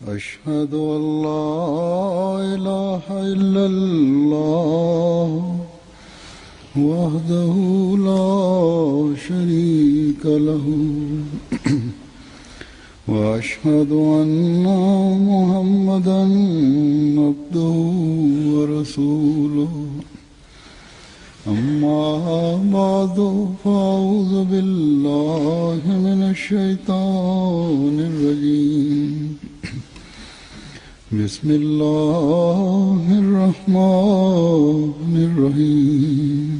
أشهد أن لا إله إلا الله وحده لا شريك له وأشهد أن محمدا عبده ورسوله أما بعد فأعوذ بالله من الشيطان الرجيم بسم الله الرحمن الرحيم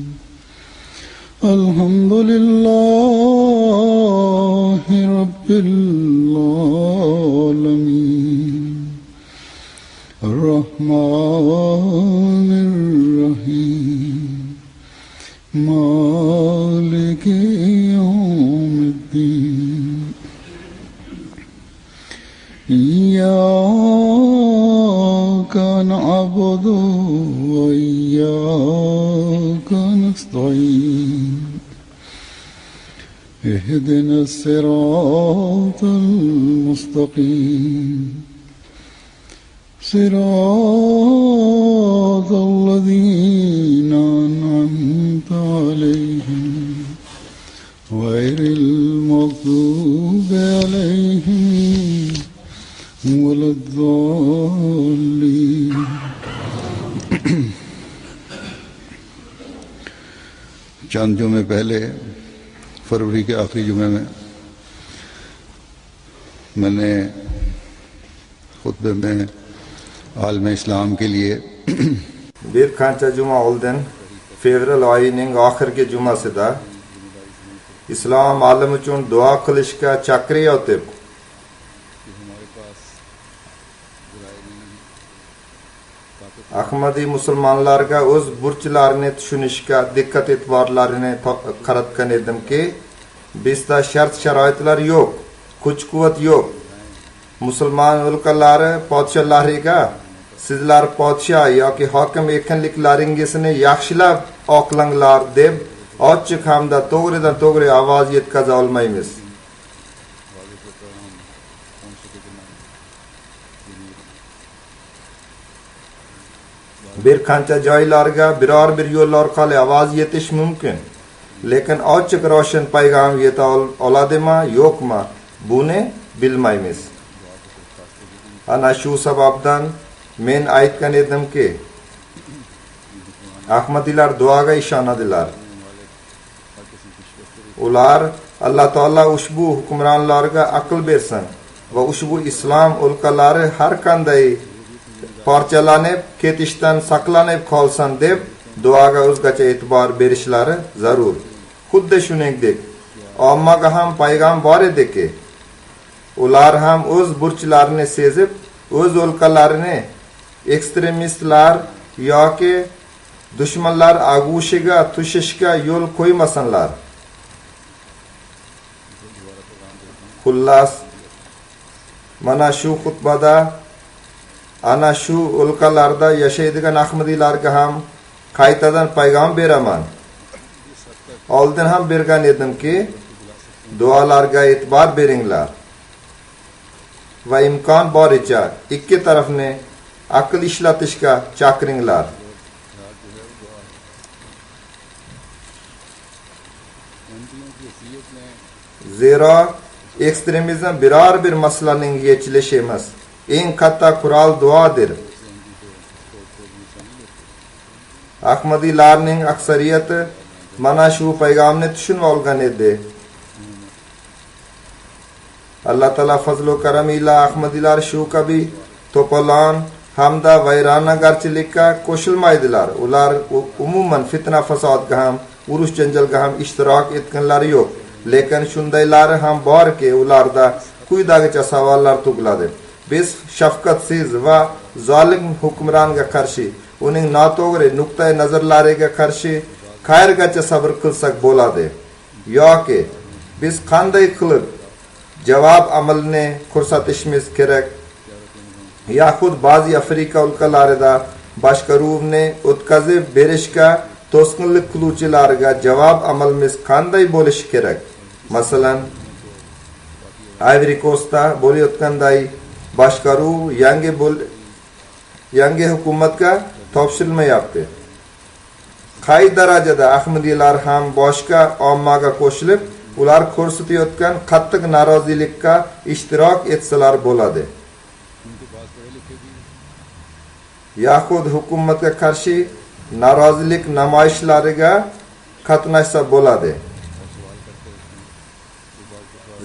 الحمد لله رب العالمين الرحمن الرحيم مالك يوم الدين إياك نعبد وإياك نستعين اهدنا الصراط المستقيم صراط الذين أنعمت عليهم غير المغضوب عليهم ولا الضالين चंद जुमे पहले फरवरी के आखिरी जुमे में मैंने खुतबे में आलम इस्लाम के लिए bir qancha juma oldin fevral oyining oxirgi jumasida islom olimi uchun duo qilishga chaqirayotib Ahmadiy musulmonlarga o'z burchlarini tushunishga diqqat e'tiborlarini qaratgan edimki, bizda shart-sharoitlar yo'q, kuch-quvvat yo'q. Musulmon o'lkalari podshohlariga sizlar podsho yoki hokim ekanliklaringizni yaxshilab oqlanglar deb ochiq hamda to'g'ridan to'g'ri ovoz yetkaza olmaymiz. Bir qancha joylarga biror bir yo'l orqali ovoz yetish mumkin, lekin ochiq ro'shan payg'am yeta oladimi, yo'qmi, buni bilmaymiz. Ana shu sababdan men aytgan edimki, Ahmadiylar duoga ishonadilar. Ular Alloh taolo ushbu hukmronlarga aql bersin va ushbu islom o'lkalari har qanday parchalanib ketishdan saqlanib qolsin deb duoga o'zgacha e'tibor berishlari zarur. Xuddi shuningdek, ommaga ham payg'am bor ediki, ular ham o'z burchlarini sezib, o'z o'lkalarini ekstremistlar yoki dushmanlar ag'ushiga tushishga yo'l qo'ymasinlar. Xullas, mana shu xutbada ana shu o'lkalarda yashaydigan Ahmadiylarga ham qaytadan payg'am beraman. Oldin ham bergan edimki, duolarga e'tibor beringlar va imkon boricha ikki tarafni aql ishlatishga chaqiringlar. Zero ekstremizm biror bir masalaning yechilishi emas. Eng katta qurol duodir. Ahmadiylarning aksariyati mana shu payg'amni tushunib olgan edi. Alloh taolo fazl va karam ila Ahmadiylar shu kabi to'polon hamda vayronagarchilikka qo'shilmaydilar. Ular umuman fitna fasodga ham, urush janjalga ham ishtirok etganlari yo'q. Lekin shundaylari ham borki, ularda quyidagicha savollar tug'iladi. Biz shafqatsiz va zolim hukmronga qarshi, uning noto'g'ri nuqtai nazarlariga qarshi qayergacha sabr qilsak bo'ladi? Yoki biz qanday qilib javob amalini ko'rsatishimiz kerak? Yaxud ba'zi Afrika o'lkalarida boshqaruvni o'tkazib berishga to'sqinlik qiluvchilarga javob amalimiz qanday bo'lishi kerak? Masalan, Ivory Coastda bo'layotganday başkaru yangi hukumatga topshirilmayapti. Qay darajada Ahmadiylar ham boshqa ommaga qo'shilib, ular ko'rsatayotgan qattiq norozilikka ishtirok etsalar bo'ladi. Yahud hukumatga qarshi norozilik namoyishlariga qatnashsa bo'ladi.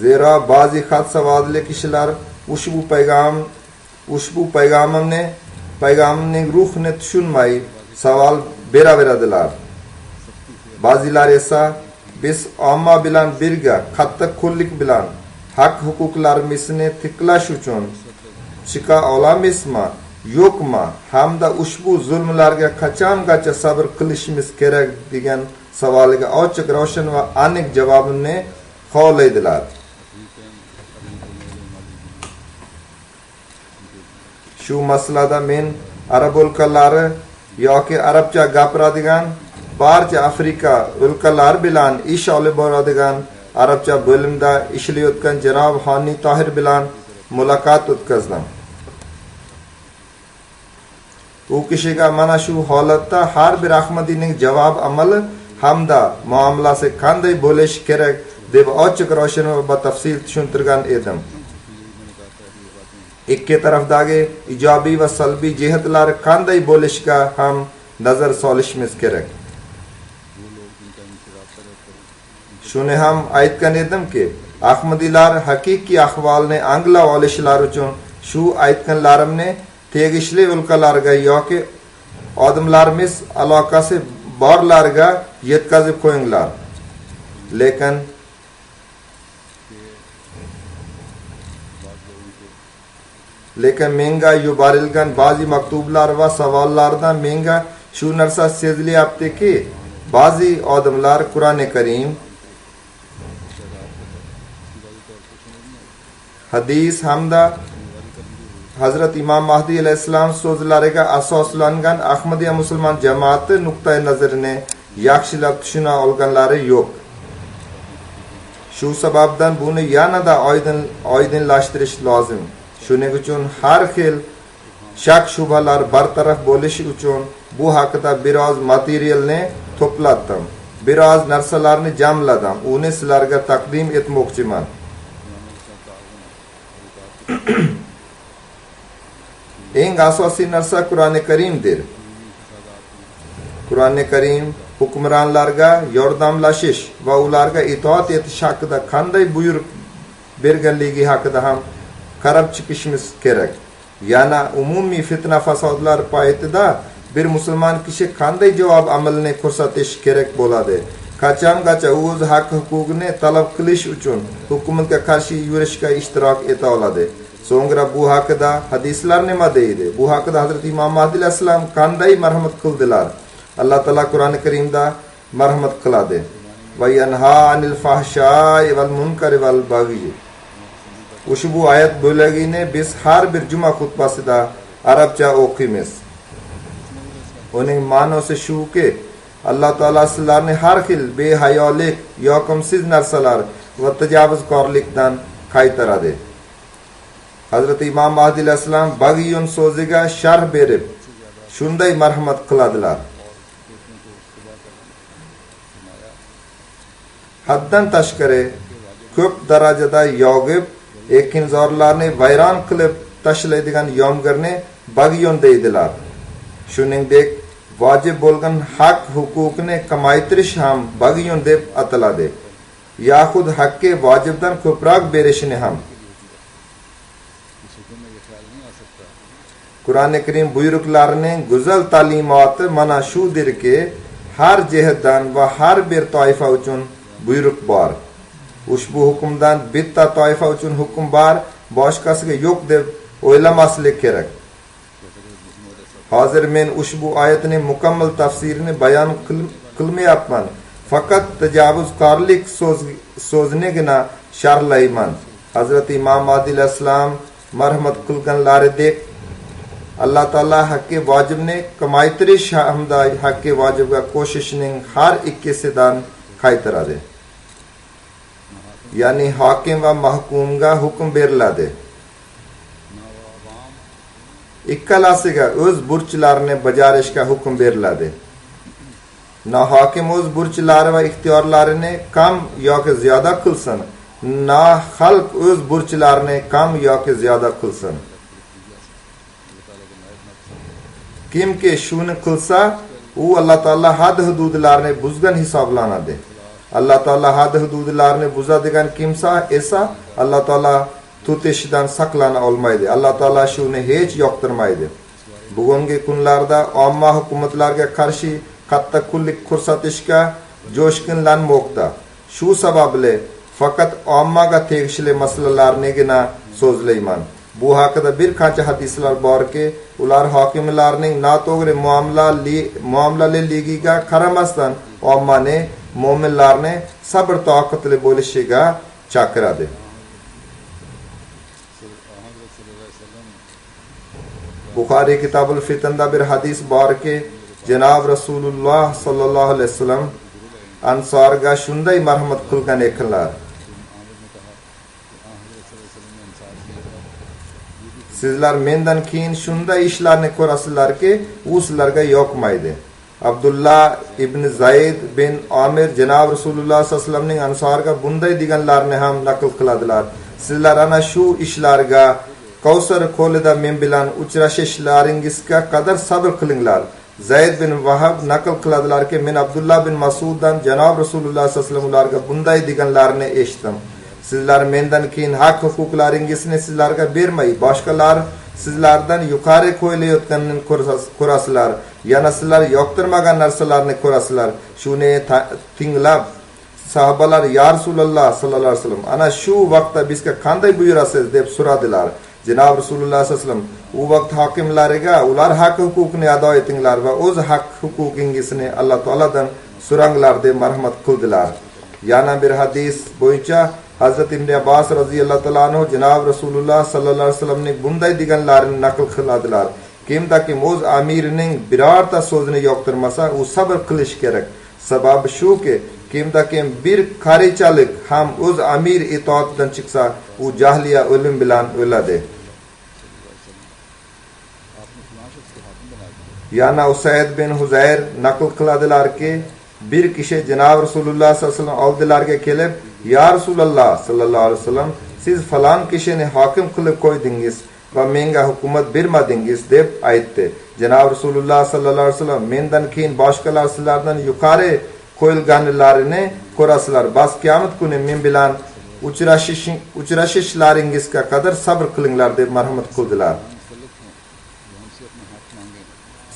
Zero ba'zi xat savodli kishilar ushbu payg'ambarning ruhini tushunmay savol beraveradilar. Ba'zilar esa biz omma bilan birga qattiq qo'llik bilan haq huquqlarimizni tiklash uchun chiqa olamizmi, yo'qmi, hamda ushbu zulmlarga qachongacha sabr qilishimiz kerak degan savoliga ochiq, ravshan va aniq javobni xohlaydilar. Shu masalada men arab o'lkalari yoki arabcha gapiradigan barcha Afrika o'lkalari bilan ish olib boradigan arabcha bo'limda ishlayotgan janob Xonni Tohir bilan muloqot o'tkazdim. U kishiga mana shu holatda har bir Ahmadiyning javob amali hamda muomalasi qanday bo'lishi kerak deb ochiq, ravshan va batafsil tushuntirgan edim. Ikki tarafdagi ijobiy va salbiy jihatlar qanday bo'lishiga ham nazar solishimiz kerak. Shuni ham aytgan edimki, Ahmadiylar haqiqiy ahvolni anglab olishlari uchun shu aytganlarimni tegishli o'lkalarga yoki odamlarimiz aloqasi borlarga yetkazib qo'yinglar. Lekin menga yuborilgan ba'zi maktublar va savollardan menga shu narsa sezilyaptiki, ba'zi odamlar Qur'oni Karim, hadis hamda Hazrat Imom Mahdi alayhissalom so'zlariga asoslangan Ahmadiyya musulmon jamoati nuqtai nazarini yaxshilab tushuna olganlari yo'q. Shu sababdan buni yanada oydinlashtirish lozim. Shuning uchun har xil shak shubhalar bartaraf bo'lishi uchun bu haqida biroz materialni to'pladim. Biroz narsalarni jamladim. Uni sizlarga taqdim etmoqchiman. Eng asosiy narsa Qur'oni Karimdir. Qur'oni Karim hukmronlarga yordamlashish va ularga itoat etish haqida qanday buyruq berganligi haqida ham qarab chiqishimiz kerak. Yana umumiy fitna fasodlar paytida bir musulmon kishi qanday javob amalini ko'rsatish kerak bo'ladi? Qachongacha o'z haq huquqini talab qilish uchun hukumatga qarshi yurishga ishtirok eta oladi? So'ngra bu haqida hadislar nima deydi? Bu haqida Hazrat Imom Mahdi alayhissalom qanday marhamat qildilar? Alloh taolo Qur'oni Karimda marhamat qiladi. Va yanha anil fahsha'i val munkari val baghi. Ushbu oyat bo'lagini biz har bir juma xutbasida arabcha o'qiymiz. Uning ma'nosi shuki, Alloh taolo sizlarni har xil behayolik, yoqimsiz narsalar va tajovuzkorlikdan qaytaradi. Hazrat Imom Mahdi alayhissalom bag'iyun so'ziga sharh berib, shunday marhamat qiladilar. Haddan tashqari ko'p darajada yog'ib, ekinzorlarni vayron qilib tashlaydigan yomg'irni bag'iyun deydilar. Shuningdek, vojib bo'lgan haq huquqni kamaytirish ham bag'iyun deb ataladi. Yahud haqqi vojibdan ko'proq berishini ham. Qur'oni Karim buyruqlarining go'zal ta'limoti mana shudirki, har jihatdan va har bir toifa uchun buyruq bor. Ushbu hukmdan bitta toifa uchun hukm bor, boshqasiga yo'q deb o'ylamaslik kerak. Hozir men ushbu oyatning mukammal tafsirini bayon qilmayapman. Faqat tajovuzkorlik so'zinigina sharhlayman. Hazrat Imom Mahdi alayhissalom marhamat qilganlaridek Allah taolo haqqi vojibni kamaytirish hamda haqqi vojibga qo'shishning har ikkisidan qaytaradi. Ya'ni hokim va mahkumga hukm beriladi. ikkalasiga o'z burchlarini bajarishga hukm beriladi. Na hokim o'z burchlari va ixtiyorlarini kam yoki ziyoda qilsin, na xalq o'z burchlarini kam yoki ziyoda qilsin. Kimki shuni qilsa, u Alloh taolo had hududlarini buzgan hisoblanadi. Alloh taolo had hududlarini buzadigan kimsa esa Alloh taolo tutishidan saqlana olmaydi. Alloh taolo shuni hech yoqtirmaydi. Bugungi kunlarda omma hukumatlarga qarshi katta qullik ko'rsatishga jo'shqinlanmoqda. Shu sababli faqat ommaga tegishli masalalarnigina so'zlayman. Bu haqida bir qancha hadislar borki, ular hokimlarning noto'g'ri muomalaligiga qaramasdan ommani, mo'minlarni sabr toqatli bo'lishiga chaqiradi. Buxoriy Kitabul Fitan'da bir hadis borki, Janob Rasululloh sallallohu alayhi vasallam Ansorga shunday marhamat qilgan ekanlar. Sizlar mendan keyin shunday ishlarni ko'rasizlarki, u sizlarga yoqmaydi. Abdullah ibn Zayd bin Amir Janob Rasululloh sallallohu alayhi vasallamning Ansorga bunday deganlarini ham naql qiladilar. Sizlar ana shu ishlarga Kavsar qo'lida men bilan uchrashishlaringizga qadar sabr qilinglar. Zayd bin Vahab naql qiladilarki, men Abdullah bin Mas'uddan Janob Rasululloh sallallohu alayhi vasallam ularga bunday deganlarini eshitdim. Sizlar mendan keyin haq huquqlaringizni sizlarga bermay, boshqalar sizlardan yuqori qo'yilayotganini ko'rasizlar. Yana sizlar yoqtirmagan narsalarni ko'rasizlar. Shuni tinglab sahobalar ya Rasululloh sallallohu alayhi vasallam ana shu vaqtda bizga qanday buyurasiz deb so'radilar. Janob Rasululloh sallallohu alayhi vasallam u vaqt hokimlariga ular haq huquqini ado etinglar va o'z haq huquqingizni Alloh taoladan so'ranglar deb marhamat qildilar. Yana bir hadis bo'yicha Hazrat Ibn Abbas radhiyallohu ta'ala anhu Janob Rasululloh sallallohu alayhi vasallamning bunday deganlarini naql qiladilar. Kimdaki o'z amirining birorta so'zini yoqtirmasa, u sabr qilish kerak. Sababi shuki, kimdaki bir qarichalik ham o'z amir itoatidan chiqsa, u jahliya o'lim bilan o'ladi. Yana Usayd bin Huzayr naql qiladilarki, bir kishi Janob Rasululloh sallallohu alayhi vasallam oldilariga kelib, "Ya Rasululloh sallallohu alayhi vasallam, siz falon kishini hokim qilib qo'ydingiz va menga hukumat bermadingiz" deb aytdi. Janob Rasululloh sallallohu alayhi vasallam, "Mendan keyin boshqalar sizlardan yuqori qo'yilganlarini ko'rasizlar. Bas qiyomat kuni men bilan uchrashishlaringizga qadar sabr qilinglar" deb marhamat qildilar.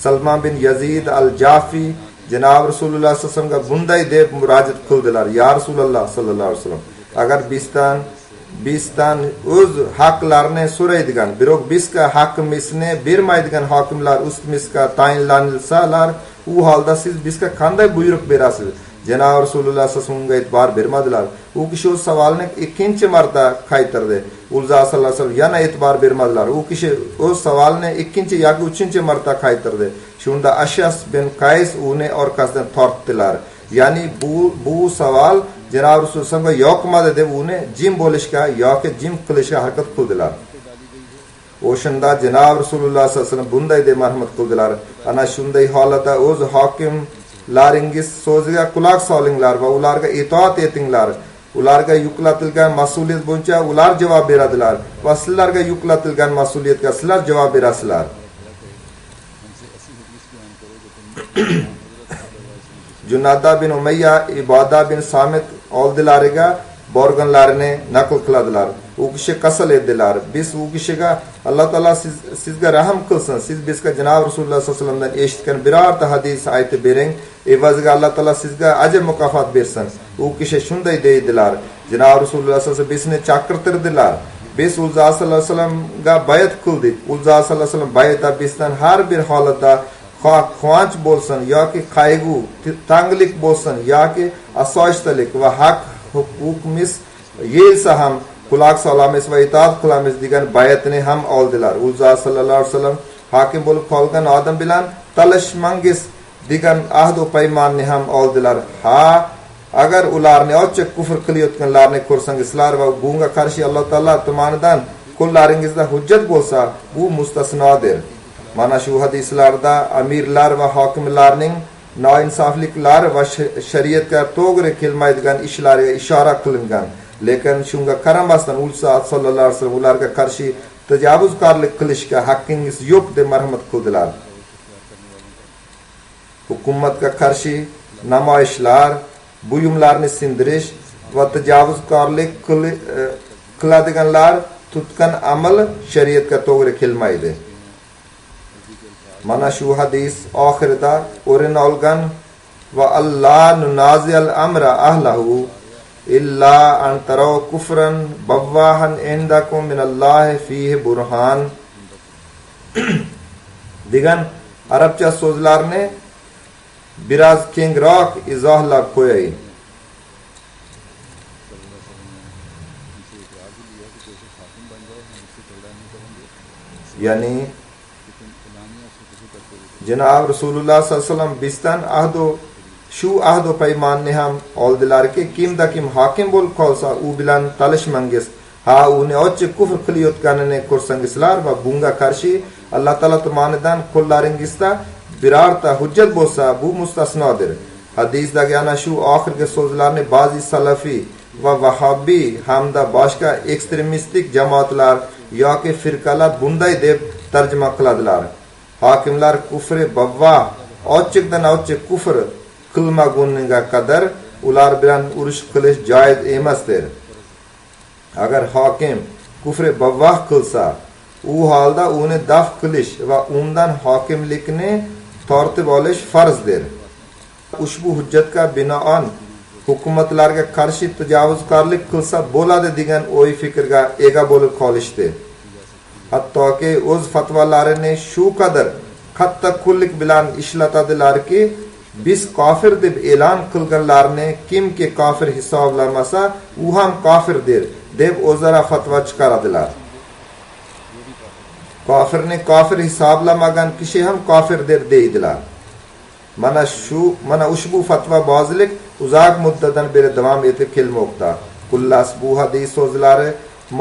Salman bin Yazid al-Jafi Janob Rasululloh sallallohu alayhi vasallamga bunday deb murojaat qildilar. "Ya Rasululloh sallallohu alayhi vasallam, agar bizdan o'z haqlarini so'raydigan, biroq bizga haqqimizni bermaydigan hokimlar ustimizga tayinlansalar, u holda siz bizga qanday buyruq berasiz?" Janob Rasululloh sallallohu alayhi vasallamga e'tibor bermadilar. U kishi o'z savolini ikkinchi marta qaytardi. U zot sallallohu alayhi vasallam yana e'tibor bermadilar. U kishi o'z savolini ikkinchi yoki uchinchi marta qaytardi. Shunda Ashas bin Qays uni orqasidan tortdilar. Ya'ni bu savol Janob Rasululloh sallallohu alayhi vasallamga yoqmadi deb uni jim bo'lishga yoki jim qilishga harakat qildilar. O'shanda Janob Rasululloh sallallohu alayhi vasallam bunday deb marhamat qildilar. Ana shunday holatda o'z hokimlaringiz so'ziga quloq solinglar va ularga itoat etinglar. Ularga yuklatilgan mas'uliyat bo'yicha ular javob beradilar va sizlarga yuklatilgan mas'uliyatga sizlar javob berasizlar. Junada bin Umayya Iboda bin Samit oldilariga borganlarini naql qiladilar. U kishi qasam edilar. Biz u kishiga Alloh taolo sizga rahim qilsin. Siz bizga Janob Rasululloh sallallohu alayhi vasallamdan eshitgan birorta hadis aytib bering. Evaziga Alloh taolo sizga ajr mukofot bersin. U kishi shunday deydilar. Janob Rasululloh sallallohu alayhi vasallam bizni chaqirtirdilar. Biz u zot sallallohu alayhi vasallamga bayat qildik. U zot sallallohu alayhi vasallam bayatda bizdan har bir holatda quvonch bo'lsin yoki qayg'u, tanglik bo'lsin yoki osoyishtalik va haq huquqimiz yelsa ham quloq solamiz va itoat qilamiz degan bayatni ham oldilar. U zot sallallohu alayhi vasallam hokim bo'lib qolgan odam bilan talashmangiz degan ahd va paymonni ham oldilar. Agar ularni ochiq kufr qilayotganlarni ko'rsangizlar va bunga qarshi Alloh taolo tomonidan qo'llaringizda hujjat bo'lsa, bu mustasnodir. Mana shu hadislarda amirlar va hokimlarning noinsofliklar va shariatga to'g'ri kelmaydigan ishlariga ishora qilingan. Lekin shunga qaramasdan u zot sallallohu alayhi vasallam ularga qarshi tajovuzkorlik qilishga haqqingiz yo'q deb marhamat qildilar. Hukumatga qarshi namoyishlar, buyumlarni sindirish va tajovuzkorlik qiladiganlar tutgan amal shariatga to'g'ri kelmaydi. Mana shu hadis oxirida o'rin olgan va Alloh nunazil amra ahlahu illa an taraw kufran bawahan indakum min Allah fihi burhan degan arabcha so'zlarni biroz kengroq izohlab qo'yay. Ya'ni Janob Rasululloh sallallohu alayhi vasallam bizdan shu ahd va paymonni ham oldilarki, kimda kim hokim bo'lib qolsa, u bilan talashmangiz. Ha, uni ochiq kufr qilayotganini ko'rsangizlar va bunga qarshi Alloh taolo tomonidan qo'llaringizda birorta hujjat bo'lsa, bu mustasnodir. Hadisdagi ana shu oxirgi so'zlarni ba'zi salafiy va vahobiy hamda boshqa ekstremistik jamoatlar yoki firqalar bunday deb tarjima qiladilar. Hokimlar kufri bavva ochiqdan ochiq kufr qilmaguniga qadar ular bilan urush qilish joiz emasdir. Agar hokim kufri bavva qilsa, u holda uni daf qilish va undan hokimlikni tortib olish farzdir. Ushbu hujjatga binoan hukumatlarga qarshi tajovuzkorlik qilsa bo'ladi degan o'y fikrga ega bo'lib qolishdi. Hattoki o'z fatvolarini shu qadar qattiq qo'llik bilan ishlatadilarki, biz kofir deb e'lon qilganlarni kimki kofir hisoblamasa, u ham kofirdir deb o'zaro fatvo chiqaradilar. Kofirni kofir hisoblamagan kishi ham kofirdir deydilar. Mana ushbu fatvobozlik uzoq muddatdan beri davom etib kelmoqda. Xullas, bu hadis so'zlari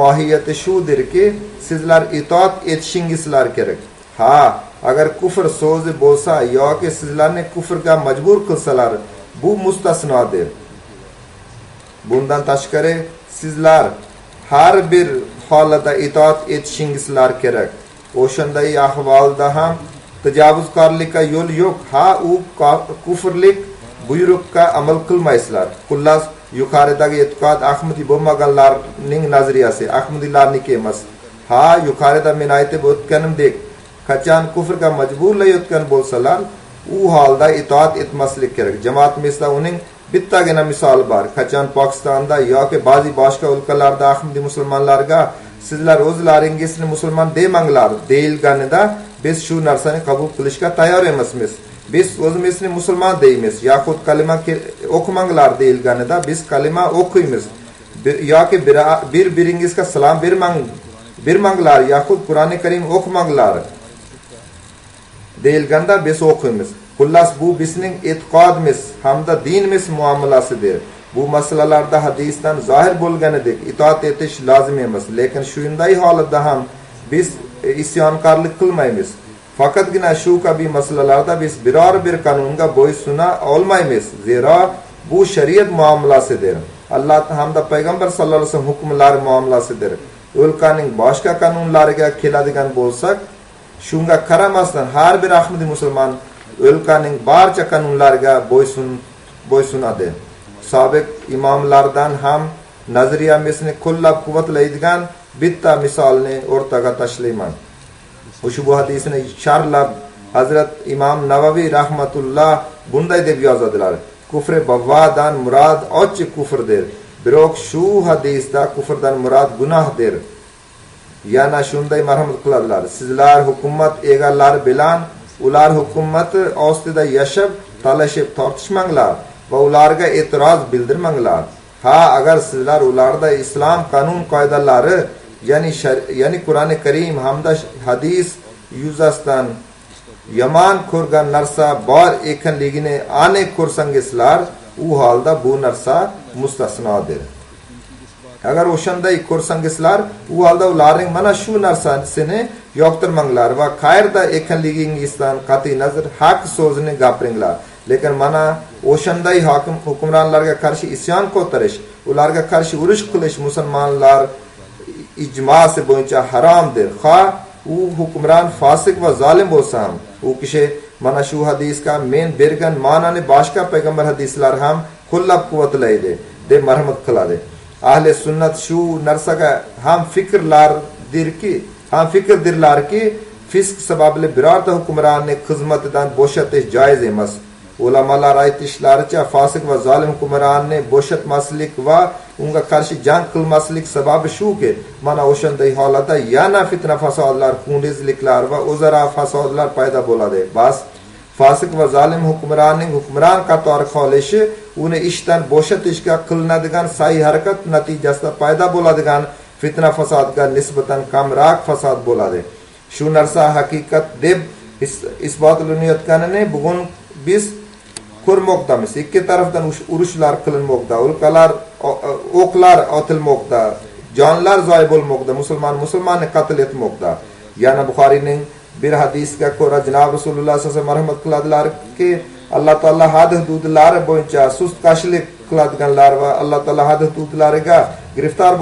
mohiyati shudirki, sizlar itoat etishingizlar kerak. Ha, agar kufr so'zi bo'lsa yoki sizlarni kufrga majbur qilsalar, bu mustasnodir. Bundan tashqari sizlar har bir holatda itoat etishingizlar kerak. O'shanday ahvolda ham tajovuzkorlikka yo'l yo'q. Ha, u kufrlik buyruqqa amal qilmaysizlar. Xullas, yuqoridagi e'tiqod Ahmadiy bo'lmaganlarning nazariyasi, Ahmadiylarniki emas. Ha, yuqorida men aytib o'tganimdek, qachon kufrga majburlayotgan bo'lsalar, u holda itoat etmaslik kerak. Jamoatimizda uning bittagina misoli bor. Qachon Pokistonda yoki ba'zi boshqa o'lkalarda Ahmadiy musulmonlarga sizlar o'zlaringizni musulmon demanglar deyilganida, biz shu narsani qabul qilishga tayyor emasmiz. Biz o'zimizni musulmon deymiz. Yoxud kalima o'qimanglar deyilganida biz kalima o'qiymiz. Yoki bir-biringizga salom bermanglar yoxud Qur'oni Karim o'qimanglar deyilganda biz o'qiymiz. Xullas, bu bizning e'tiqodimiz hamda dinimiz muomalasidir. Bu masalalarda hadisdan zohir bo'lganidek itoat etish lozim emas. Lekin shunday holatda ham biz isyonkorlik qilmaymiz. Faqatgina shu kabi masalalarda biz biror bir qonunga bo'ysuna olmaymiz. Zero bu shariat muomalasidir. Alloh hamda payg'ambar sallallohu alayhi vasallam hukmlari muomalasidir. O'lkaning boshqa qonunlariga keladigan bo'lsak, shunga qaramasdan har bir ahmadiy musulmon o'lkaning barcha qonunlariga bo'ysunadi. Sobiq imomlardan ham nazariyamizni qo'llab-quvvatlaydigan bitta misolni o'rtaga tashlayman. Ushbu hadisni sharhlab Hazrat Imom Navaviy rahmatulloh bunday deb yozadilar: Kufri bavvadan murod ochiq kufrdir. Biroq shu hadisda kufrdan murod gunohdir. Yana shunday marhamat qiladilar: sizlar hukumat egalari bilan ular hukumati ostida yashab, talashib tortishmanglar va ularga e'tiroz bildirmanglar. Ha, agar sizlar ularda islom qonun qoidalari, ya'ni Qur'oni Karim hamda hadis yuzasidan yomon ko'rgan narsa bor ekanligini aniq ko'rsangizlar, u holda bu narsa mustasnodir. Agar o'shanday ko'rsangizlar, u holda ularning mana shu narsasini yoqtirmanglar va qayerda ekanligingizdan qat'iy nazar haq so'zini gapiringlar. Lekin mana o'shanday hokim hukmronlarga qarshi isyon ko'tarish, ularga qarshi urush qilish musulmonlar ijmosi bo'yicha haromdir. U hukmron fosiq va zolim bo'lsa ham, u kishi mana shu hadisga men bergan ma'noni boshqa payg'ambar hadislar ham qo'llab-quvvatlaydi deb marhamat qiladi. Ahli sunnat shu narsaga ham fikrdirlarki, fisq sababli birorta hukmronning xizmatidan bo'shatish joiz emas. Ulamolar aytishlaricha, fosiq va zolim hukmronni bo'shatmaslik va unga qarshi jang qilmaslik sababi shuki, mana o'shanday holatda yana fitna fasodlar, xunrezliklar va o'zaro fasodlar paydo bo'ladi. Bas fosiq va zolim hukmronning hukmron qatori qolishi uni ishdan bo'shatishga qilinadigan sa'y harakat natijasida paydo bo'ladigan fitna fasodga nisbatan kamroq fasod bo'ladi. Shu narsa haqiqat deb isbotlanayotganini bugun biz ko'rmoqdamiz. Ikki tarafdan urushlar qilinmoqda, o'qlar otilmoqda, jonlar zoy bo'lmoqda, musulmonni qatl etmoqda. Yana Buxoriyning bir hadisga ko'ra Janob Rasululloh sallallohu alayhi vasallam marhamat qiladilarki, Alloh taolo had hududlari bo'yicha sustqashlik qiladiganlar va Alloh taolo had hududlariga giriftor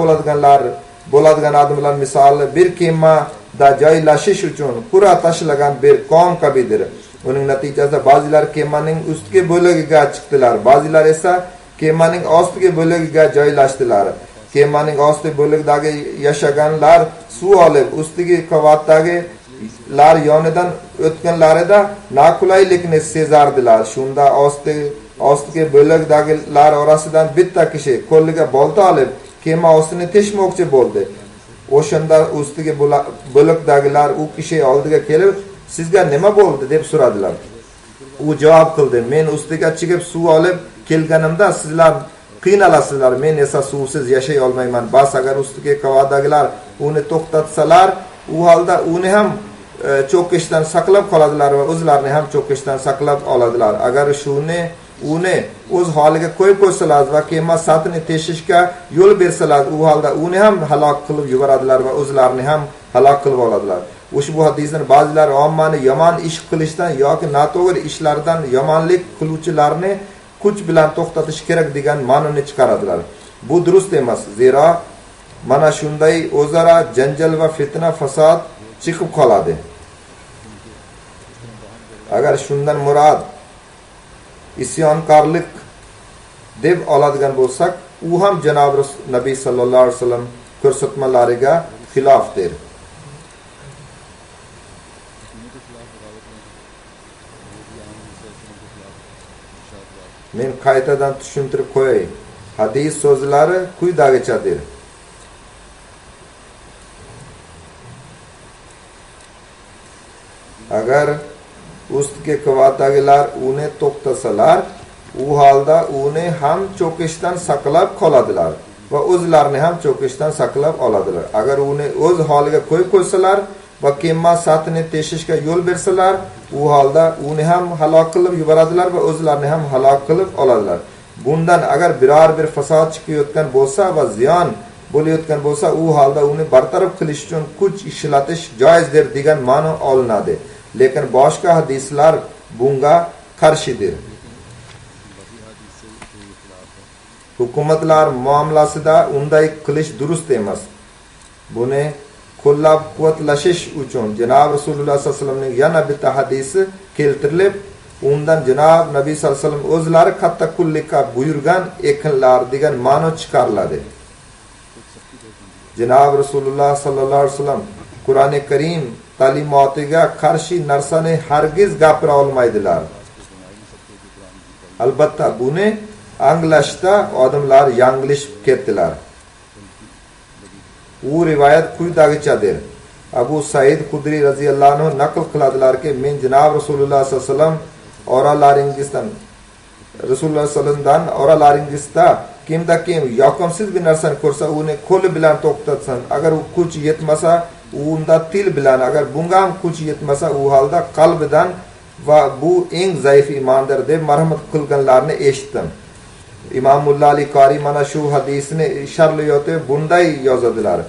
bo'ladigan odamlar misoli bir kemada joylashish uchun qur'a tashlagan bir qom kabidir. Uning natijasida ba'zilar kemaning ustki bo'lagiga chiqdilar, ba'zilar esa kemaning ostki bo'lagiga joylashdilar. Kemaning ostki bo'lagidagi yashaganlar suv olib, ustki qavatdagi lar yonidan o'tganlarida noqulaylikni sezardilar. Shunda ostki bo'lagdagilar orasidan bitta kishi qo'liga bolta olib kema ostini teshmoqchi bo'ldi. O'shanda ustki bo'lakdagilar u kishi oldiga kelib, sizga nima bo'ldi deb so'radilar. U javob qildi, men ustiga chiqib suv olib kelganimda sizlar qiynalasizlar, men esa suvsiz yashay olmayman. Bas agar ustiga qavadagilar uni to'xtatsalar, u holda uni ham cho'kishdan saqlab qoladilar va o'zlarini ham cho'kishdan saqlab oladilar. Agar uni o'z holiga qo'yib qo'ysalar va kema satini teshishga yo'l bersalar, u holda uni ham halok qilib yuboradilar va o'zlarini ham halok qilib oladilar. Ushbu hadisdan ba'zilar ommani yomon ish qilishdan yoki noto'g'ri ishlardan yomonlik qiluvchilarni kuch bilan to'xtatish kerak degan ma'noni chiqaradilar. Bu durust emas. Zero mana shunday o'zaro janjal va fitna fasod chiqib qoladi. Agar shundan murod isyonkorlik deb oladigan bo'lsak, u ham Janob Nabiy sallallohu alayhi vasallam ko'rsatmalariga xilofdir. Men qaytadan tushuntirib qo'yay. Hadis so'zlari quyidagichadir. Agar ustki qavatdagilar uni to'xtasalar, u holda uni ham cho'kishdan saqlab qoladilar va o'zlarini ham cho'kishdan saqlab oladilar. Agar uni o'z holiga qo'yib qo'ysalar va kema satini teshishga yo'l bersalar, u holda uni ham halok qilib yuboradilar va o'zlarini ham halok qilib oladilar. Bundan agar biror bir fasod chiqayotgan bo'lsa va ziyon bo'layotgan bo'lsa, u holda uni bartaraf qilish uchun kuch ishlatish joizdir degan ma'no olinadi. Lekin boshqa hadislar bunga qarshidir. Hukumatlar muomalasida unday qilish durust emas. Buni qo'llab-quvvatlash uchun Janob Rasululloh sallallohu alayhi vasallamning yana bitta hadisi keltirilib, undan Janob Nabiy sallallohu alayhi vasallam o'zlari katta qullikka buyurgan ekanlar degan ma'no chiqariladi. Janob Rasululloh sallallohu alayhi vasallam Qur'oni Karim ta'limotiga qarshi narsani hargiz gapira olmaydilar. Albatta buni anglashda odamlar yanglishib ketdilar. U rivoyat quyidagichadir. Abu Said Xudri radhiyallohu anhu naql qiladilarki, men Janob Rasululloh sallallohu alayhi vasallam oralaringizda kimda-kim yoqimsiz bir narsani ko'rsa, uni qo'li bilan to'xtatsin. Agar u kuch yetmasa, unda til bilan, agar bunga ham kuch yetmasa, u holda qalbidan va bu eng zaif iymondir deb marhamat qilganlarni eshitdim. Imom Mullali Qori mana shu hadisni sharhlayotib bunday yozadilar.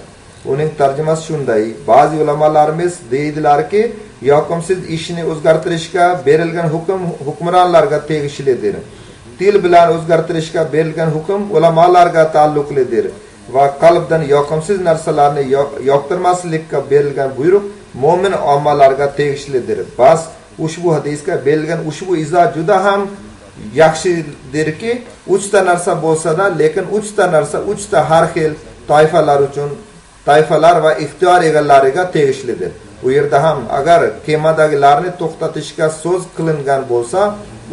uning tarjimasi shunday: ba'zi ulamolarimiz deydilarki, yoqimsiz ishni o'zgartirishga berilgan hukm hukmronlarga tegishlidir. Til bilan o'zgartirishga berilgan hukm ulamolarga taalluqlidir va qalbdan yoqimsiz narsalarni yoqtirmaslikka berilgan buyruq mo'min ommalarga tegishlidir. Bas ushbu hadisga berilgan ushbu izoh juda ham yaxshidirki, 3 ta narsa bo'lsa-da, lekin 3 ta narsa 3 ta har xil toifalar uchun, toifalar va ixtiyor egalariga tegishlidir. Bu yerda ham agar kemadagilarni to'xtatishga so'z qilingan bo'lsa,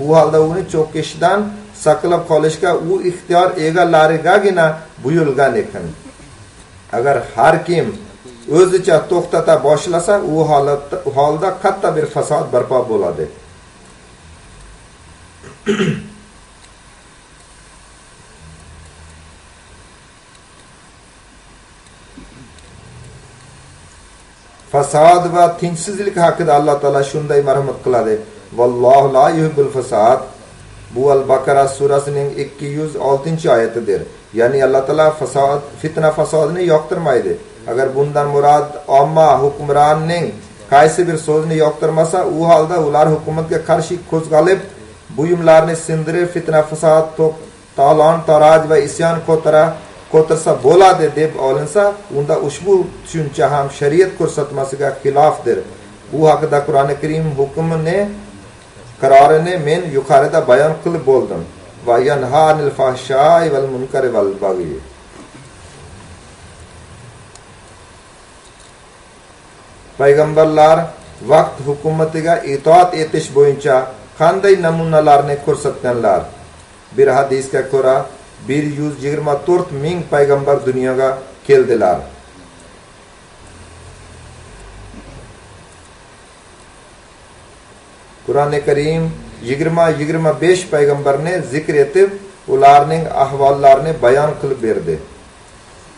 u holda uni cho'kishdan saqlab qolishga u ixtiyor egalarigagina buyurilgan ekan. Agar har kim o'zicha to'xtata boshlasa, u holda katta bir fasod barpo bo'ladi. Fasod va tinchsizlik haqida Alloh taolo shunday marhamat qiladi: Vallohu la yuhibbul fasad. Bu Al-Baqara surasining 206-oyatidir. Ya'ni Alloh taolo fasod, fitna fasodini yoqtirmaydi. Agar bundan murod omma hukmronning qaysi bir so'zni yoqtirmasa, u holda ular hukumatga qarshi qo'zg'alib, buyumlarni sindirib, fitna fasod, talon taroj va isyon ko'tarsa bo'ladi deb olinsa, unda ushbu tushuncha ham shariat ko'rsatmasiga xilofdir. Bu haqida Qur'oni Karim hukmini qarorini men yuqorida bayon qilib bo'ldim. Va yanha anil fahsha'i val munkari val baghi. Payg'ambarlar vaqt hukumatiga itoat etish bo'yicha qanday namunalarni ko'rsatganlar? Bir hadisga ko'ra 124 ming payg'ambar dunyoga keldilar. Qur'oni Karim 20-25 payg'ambarni zikr etib, ularning ahvollarini bayon qilib berdi.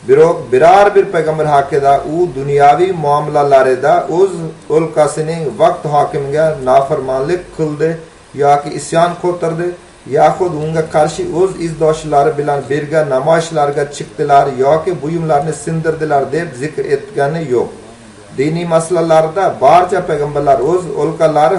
Biroq biror bir payg'ambar haqida u dunyoviy muomalalarida o'z o'lkasining vaqt hokimiga nafarmonlik qildi yoki isyon ko'tardi, yaxud unga qarshi o'z izdoshlari bilan birga namoyishlarga chiqdilar yoki buyumlarni sindirdilar deb zikr etgani yo'q. Diniy masalalarda barcha payg'ambarlar o'z o'lkalari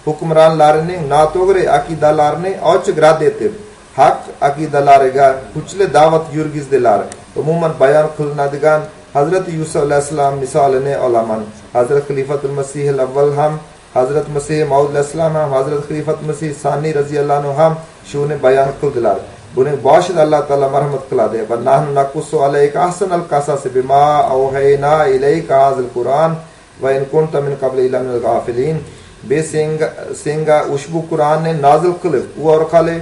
hukmronlarining noto'g'ri aqidalarini ochiq rad etib, haq aqidalariga kuchli da'vat yurgizdilar. Umuman bayon qilinadigan Hazrat Yusuf alayhisalom misolini olaman. Hazrat Xalifatul Masih al-Avval ham, Hazrat Masih Maud alayhisalom ham, Hazrat Xalifatul Masih Sani radhiyallohu anhu ham shuni bayon qildilar. Buning boshida Alloh taolo marhamat qiladi: "Va nahnu naqussu alayka ahsanal qasas bima awhayna ilayka hazal Qur'an va in kunta min qabli la minal ghafilin." Biz senga ushbu Qur'onni nozil qilib, u orqali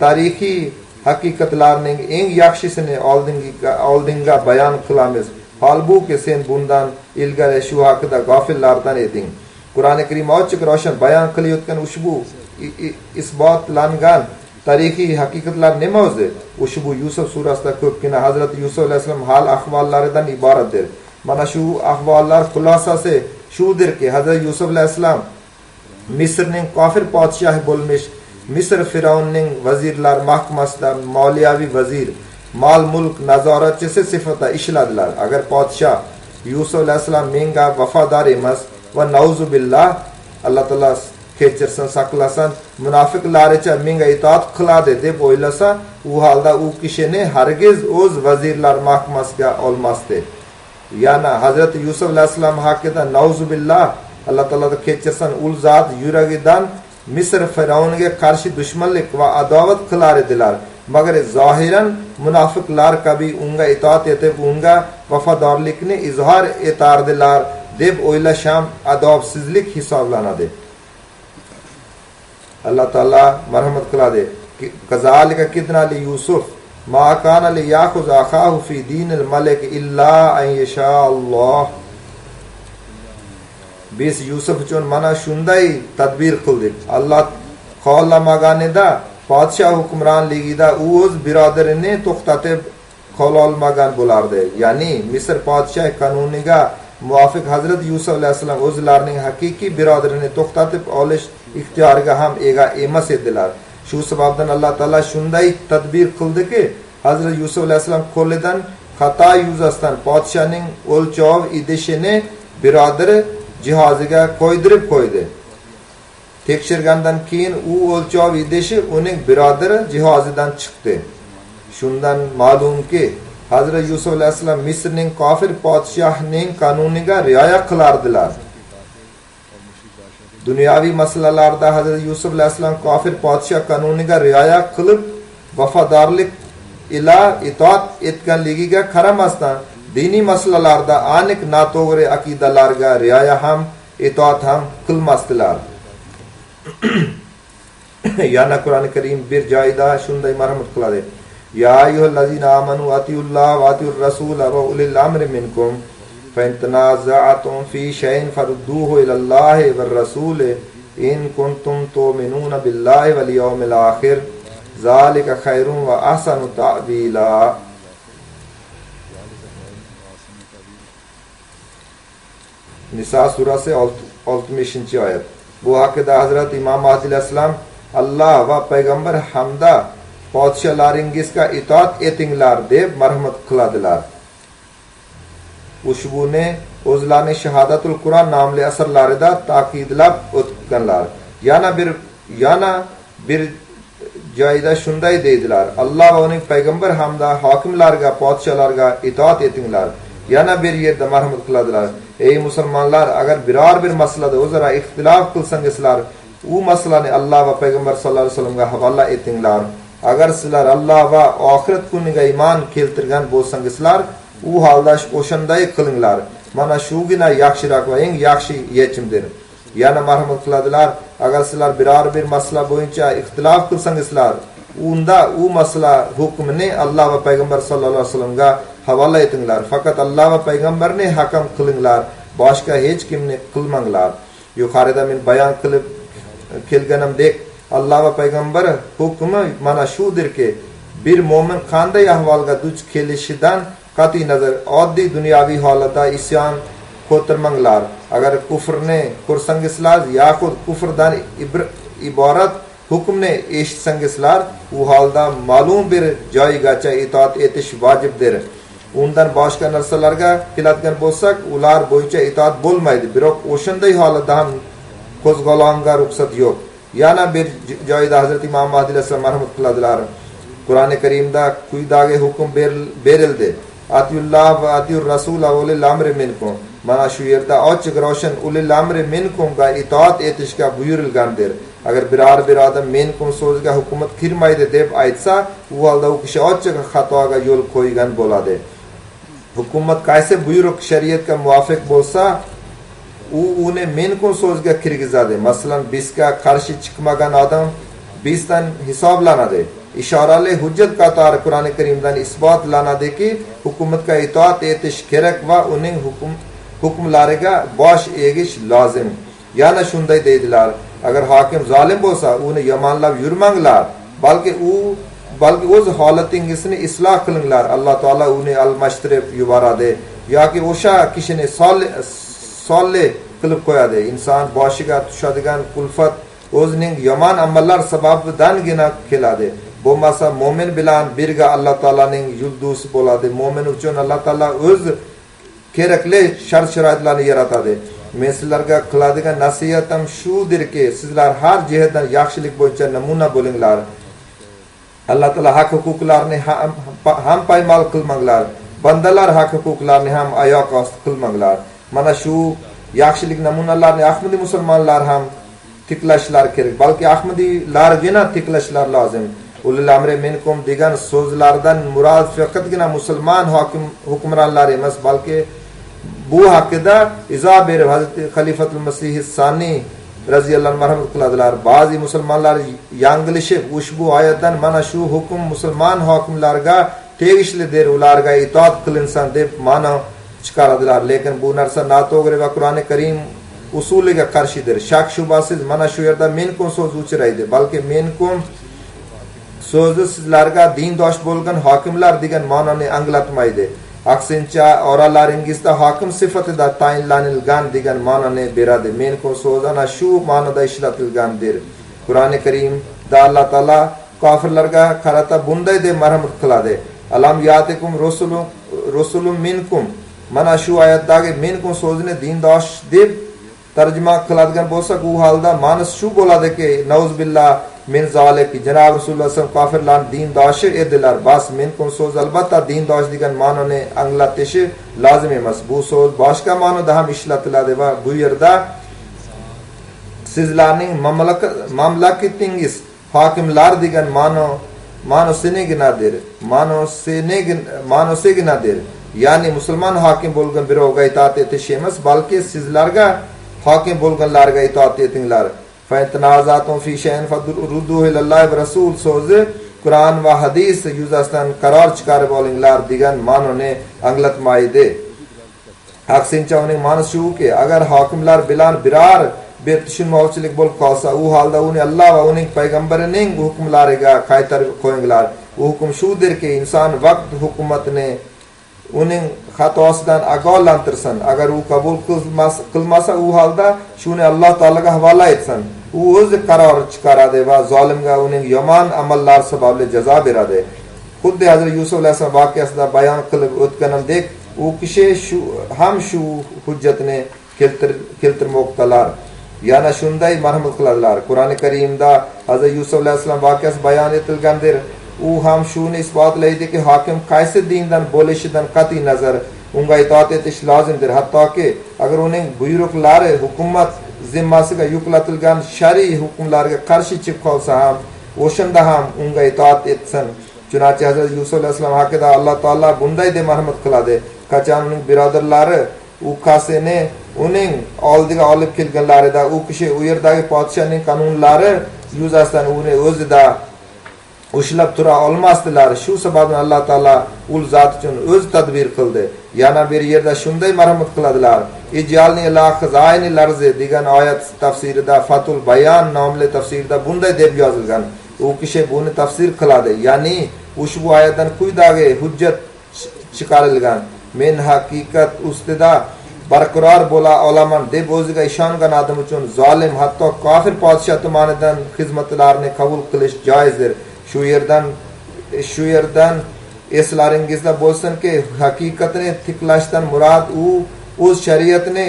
tarixiy haqiqatlarning eng yaxshisini oldinga bayon qilamiz. Holbuki sen bundan ilgari shu haqida g'ofillardan eding. Qur'oni Karim ochiq ro'shan bayon qilayotgan ushbu isbotlangan tarixiy haqiqatlar nima o'zi? Ushbu Yusuf surasida ko'pgina Hazrat Yusuf alayhisalom hal ahvollaridan iboratdir. Mana shu ahvollar xulosasi shudirki, Hazrat Yusuf alayhisalom Misrning kofir podshohi bo'lmish, Misr Firavunning vazirlar mahkamasida moliyaviy vazir, mol-mulk nazoratchisi sifatida ishladilar. Agar podshoh Yusuf alayhisalom menga vafodor emas va nauzu billah, Alloh taolo kechirsin, saqlasin, munofiqlaricha menga itoat qiladi deb o'ylasa, u holda u kishini hargiz o'z vazirlar mahkamasiga olmasdi. Yana Hazrat Yusuf alayhisalom haqida nauzu billah, Alloh taolo kechirsin, ul zot yuragidan Misr Firavuniga qarshi dushmanlik va adovat qilar edilar. Magar zohiran munofiqlar kabi unga itoat etib, unga vafodorlikni izhor etardilar deb o'ylasham adobsizlik hisoblanadi. Alloh taolo marhamat qiladi: "Kazalika kidna li Yusuf ma kana li ya'khuz akhahu fi dinil malik illa an yasha Alloh." Biz Yusuf uchun mana shunday tadbir qildik. Alloh xohlamaganida podshoh hukmronligida u o'z birodarini to'xtatib qololmagan bo'lardi. Ya'ni Misr podshoh qonuniga muvofiq Hazrat Yusuf alayhisalom o'zlarining haqiqiy birodarini to'xtatib olish ixtiyoriga ham ega emas edilar. Shu sababdan Alloh taolo shunday tadbir qildiki, Hazrat Yusuf alayhisalom qo'lidan hata yüzastan podshaning o'lchov idishini birodar jihoziga qo'ydirib qo'ydi. Tekshirgandan keyin u o'lchov idishi uning birodari jihozidan chiqdi. Shundan ma'lumki, Hazrat Yusuf alayhissalom Misrning kofir podshohning qonuniga rioya qilardilar. Dunyoviy masalalarda Hazrat Yusuf alayhissalom kofir podshoh qonuniga rioya qilib, vafodorlik ila itoat etganligiga qaramasdan diniy masalalarda aniq noto'g'ri aqidalarga rioya ham itoat ham qilmasdilar. Yana Qur'oni Karim bir joyda shunday marhamat qiladi: Ya ayyuhallazina amanu atiulloha va atiur rasula va ulil amri minkum fa in tanaza'tum fi shay'in farudduhu ila Allahi var rasuli in kuntum tu'minuna billahi wal yawmil akhir zalika khairun va ahsanu ta'wila. Nisa surasi 60-oyat. Bu haqida Hazrat Imom Mahdi alayhissalom Allah va payg'ambar hamda podsholaringizga itoat etinglar deb marhamat qiladilar. Ushbuni o'zlarining Shahodatul Qur'on nomli asarlarida ta'kidlab o'tganlar. Yana bir joyda shunday deydilar: Allah va uning payg'ambar hamda hokimlarga, podsholarga itoat etinglar. Yana bir yerda marhamat qiladilar: Ey musulmonlar, agar biror bir masalada o'zaro ixtilof qilsangizlar, u masalani Allah va payg'ambar sollallohu alayhi vasallamga havola etinglar. Agar sizlar Allah va oxirat kuniga iymon keltirgan bo'lsangizlar, u holda o'shanday qilinglar. Mana shugina yaxshiroq va eng yaxshi yechimdir. Yana marhamat qiladilar: agar sizlar biror bir masala bo'yicha ixtilof qilsangizlar, unda u masala hukmini Allah va payg'ambar sollallohu alayhi vasallamga havola etinglar. Faqat Allah va payg'ambarni hakam qilinglar, boshqa hech kimni qilmanglar. Yuqorida men bayon qilib kelganimdek, Allah va payg'ambar hukmi mana shudirki, bir mo'min qanday ahvolga duch kelishidan qat'iy nazar oddiy dunyoviy holatda isyon ko'tarmanglar. Agar kufrni ko'rsangizlar yoxud kufrdan iborat hukmni eshitsangizlar, u holda ma'lum bir joygacha itoat etish vojibdir. Undan boshqa narsalarga keladigan bo'lsak, ular bo'yicha itoat bo'lmaydi. Biroq o'shanday holatda ham qo'zg'olonga ruxsat yo'q. Yana bir joyda Hazrat Imom Mahdi alayhissalom marhamat qiladilar: Qur'oni Karimda quyidagi hukm berildi: Atiyulloh va atiyur rasul va ulil amri minkum. Mana shu yerda ochiq ravshan ulil amri minkumga itoat etishga buyurilgandir. Agar biror bir odam minkum so'ziga hukumat kirmaydi deb aytsa, u holda u kishi ochiq xatoga yo'l qo'ygan bo'ladi. Hukumat qaysi buyruq shariatga muvofiq bo'lsa, uni minkum so'ziga kirgizadi. Masalan, bizga qarshi chiqmagan odam bizdan hisoblanadi. Ishorali hujjat qatori Qur'oni Karimdan isbotlanadiki, hukumatga itoat etish kerak va uning hukmlariga bosh egish lozim. Yana shunday deydilar: agar hokim zolim bo'lsa, uni yomonlab yurmanglar, balki o'z holatingizni isloh qilinglar. Alloh taolo uni almashtirib yuboradi yoki o'sha kishini solih qilib qo'yadi. Inson boshiga tushadigan kulfat o'zining yomon amallar sababidangina keladi. Bo'lmasa mo'min bilan birga Alloh taolaning yulduzi bo'ladi. Mo'min uchun Alloh taolo o'z kerakli shart-sharoitlarni yaratadi. Men sizlarga qiladigan nasihatim shudirki, sizlar har jihatdan yaxshilik bo'yicha namuna bo'linglar. Alloh taolo haq huquqlarni ham paymal qilmanglar. Bandalar haq huquqlarni ham oyoq osti qilmanglar. Mana shu yaxshilik namunalarni Ahmadiy musulmonlar ham tiklashlari kerak. Balki Ahmadiylargina tiklashlar lozim. Ulul amri minkum degan so'zlardan murod faqatgina musulmon hukmronlar emas, balki bu haqida izoh berib Hazrat Xalifatul Masih Sani raziyallohu anhu marhamat qiladilar. Ba'zi musulmonlar yanglishib ushbu oyatdan mana shu hukm musulmon hokimlarga tegishlidir, ularga itoat qilinsin deb ma'no chiqaradilar. Lekin bu narsa noto'g'ri va Qur'oni Karim usuliga qarshidir. Shak shubhasiz mana shu yerda minkum so'zi uchraydi. Balki minkum so'zi sizlarga dindosh bo'lgan hokimlar degan ma'noni anglatmaydi. Aksincha oralaringizda hokim sifatida tayinlanilgan degan ma'noni beradi. Minkum so'zi ana shu ma'noda ishlatilgandir. Qur'oni Karimda Alloh taolo kofirlarga qarata bunday deb marhamat qiladi: Alam yatikum rusulun minkum mana shu oyatdagi minkum so'zini dindosh deb tarjima qiladigan bo'lsak, u holda ma'nosi shu bo'ladiki, nauzubillah min zolik, janob rasululloh sollallohu kofirlarning dindoshi edilar. Bas minkum so'z albatta dindosh degan ma'noni anglatishi lozim emas. Bu so'z boshqa ma'noda ham ishlatiladi va bu yerda sizlarning mamlakatingiz hokimlar degan ma'nosiginadir. Ya'ni musulmon hokim bo'lgan birovga itoat etish emas, balki sizlarga hokim bo'lganlarga itoat etinglar. Fa intanazatum fi shay'in fadurruhu ilallohi va rasul so'zi Qur'on va hadis yuzasidan qaror chiqarib olinglar degan ma'noni anglatmaydi. Aksincha uning ma'nosi shuki, agar hokimlar bilan biror bir tushunmovchilik bo'lib qolsa, u holda uni Alloh va uning payg'ambarining hukmlariga qaytarib qo'yinglar. U hukm shudirki, inson vaqt hukumatini uning xatosidan ogohlantirsin. Agar u qabul qilmasa, u holda shuni Alloh taolaga havola etsin. U o'zi qaror chiqaradi va zolimga uning yomon amallari sababli jazo beradi. Xuddi Hazrat Yusuf alayhisalom voqeasida bayon qilib o'tganimdek, u kishi shu hujjatini keltirmoqdalar. Yana shunday marhamat qiladilar. Qur'oni Karimda Hazrat Yusuf alayhisalom voqeasi bayon etilgandir. U ham shuni isbotlaydiki, hokim qaysi dindan bo'lishidan qat'iy nazar unga itoat etish lozimdir. Hattoki agar uning buyruqlari hukumat zimmasiga yuklatilgan shar'iy hukmlarga qarshi chiqib qolsa ham, o'shanda ham unga itoat etsin. Chunonchi Hazrat Yusuf alayhisalom haqida Alloh taolo bunday deb marhamat qiladi. Qachon uning birodarlari u qasini uning oldiga olib kelganlarida, u kishi u yerdagi podshohning qonunlari yuzasidan uni o'zida ushlab tura olmasdilar. Shu sababdan Alloh taolo ul zot uchun o'z tadbir qildi. Yana bir yerda shunday marhamat qiladilar. Ij'alni la khaza'inil arzi degan oyat tafsirida, Fatul Bayon nomli tafsirda bunday deb yozilgan. U kishi buni tafsir qiladi. Ya'ni ushbu oyatdan quyidagi hujjat chiqarilgan. Men haqiqat ustida barqaror bo'la olaman deb o'ziga ishongan odam uchun zolim, hatto kofir podshoh tomonidan xizmatlarni qabul qilish joizdir. Shu yerdan eslaringizda bo'lsinki, haqiqatni tiklashdan murod u o'z shariatini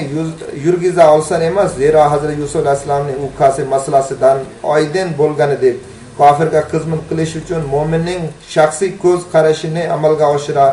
yurgiza olsa emas. Zero Hazrat Yusuf alayhisalomning u qasi masalasidan oydin bo'lganidek, kofirga xizmat qilish uchun mo'minning shaxsiy ko'z qarashini amalga oshira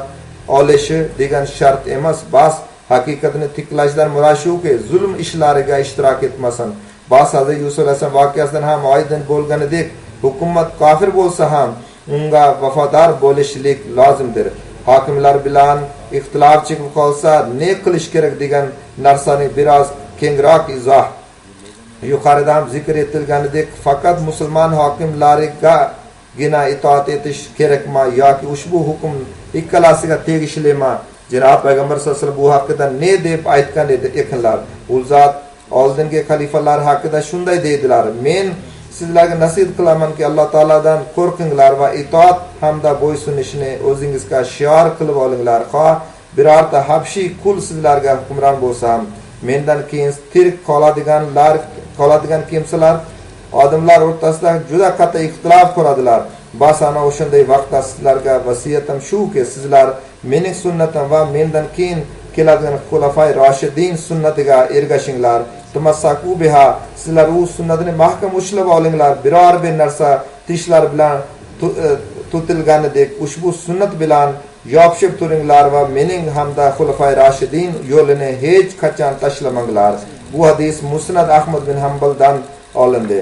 olishi degan shart emas. Bas haqiqatni tiklashdan murod shuki, zulm ishlariga ishtirok etmasin. Bas Hazrat Yusuf alayhisalom voqeasidan ham oydin bo'lganidek, hukumat kofir bo'lsa ham unga vafodor bo'lishlik lozimdir. Hokimlar bilan ixtilof chiqib qolsa ne qilish kerak degan narsani biroz kengroq izoh. Yuqorida ham zikr etilganidek, faqat musulmon hokimlariga itoat etish kerakmi yoki ushbu hukm ikkalasiga tegishlimi? Janob payg'ambar sollallohu alayhi vasallam bu haqida ne deb aytgan ekanlar? U zot oldingi xalifalar haqida shunday deydilar: men sizlarga nasihat qilamanki, Alloh taoladan qo'rqinglar va itoat hamda bo'ysunishni o'zingizga shior qilib olinglar. Birorta habshiy qul sizlarga hukmron bo'lsa ham, mendan keyin tirik qoladigan kimsalar odamlar o'rtasida juda katta ixtilof ko'radilar. Bas ana o'shanday vaqtda sizlarga vasiyatim shuki, sizlar mening sunnatim va mendan keyin keladigan xulafay roshidin sunnatiga ergashinglar. Tamassaku biha, sizlar u sunnatini mahkam ushlab olinglar. Biror bir narsa tishlar bilan tutilganidek ushbu sunnat bilan yopishib turinglar va mening hamda xulafay roshidin yo'lini hech qachon tashlamanglar. Bu hadis Musnad Ahmad bin Hanbaldan olindi.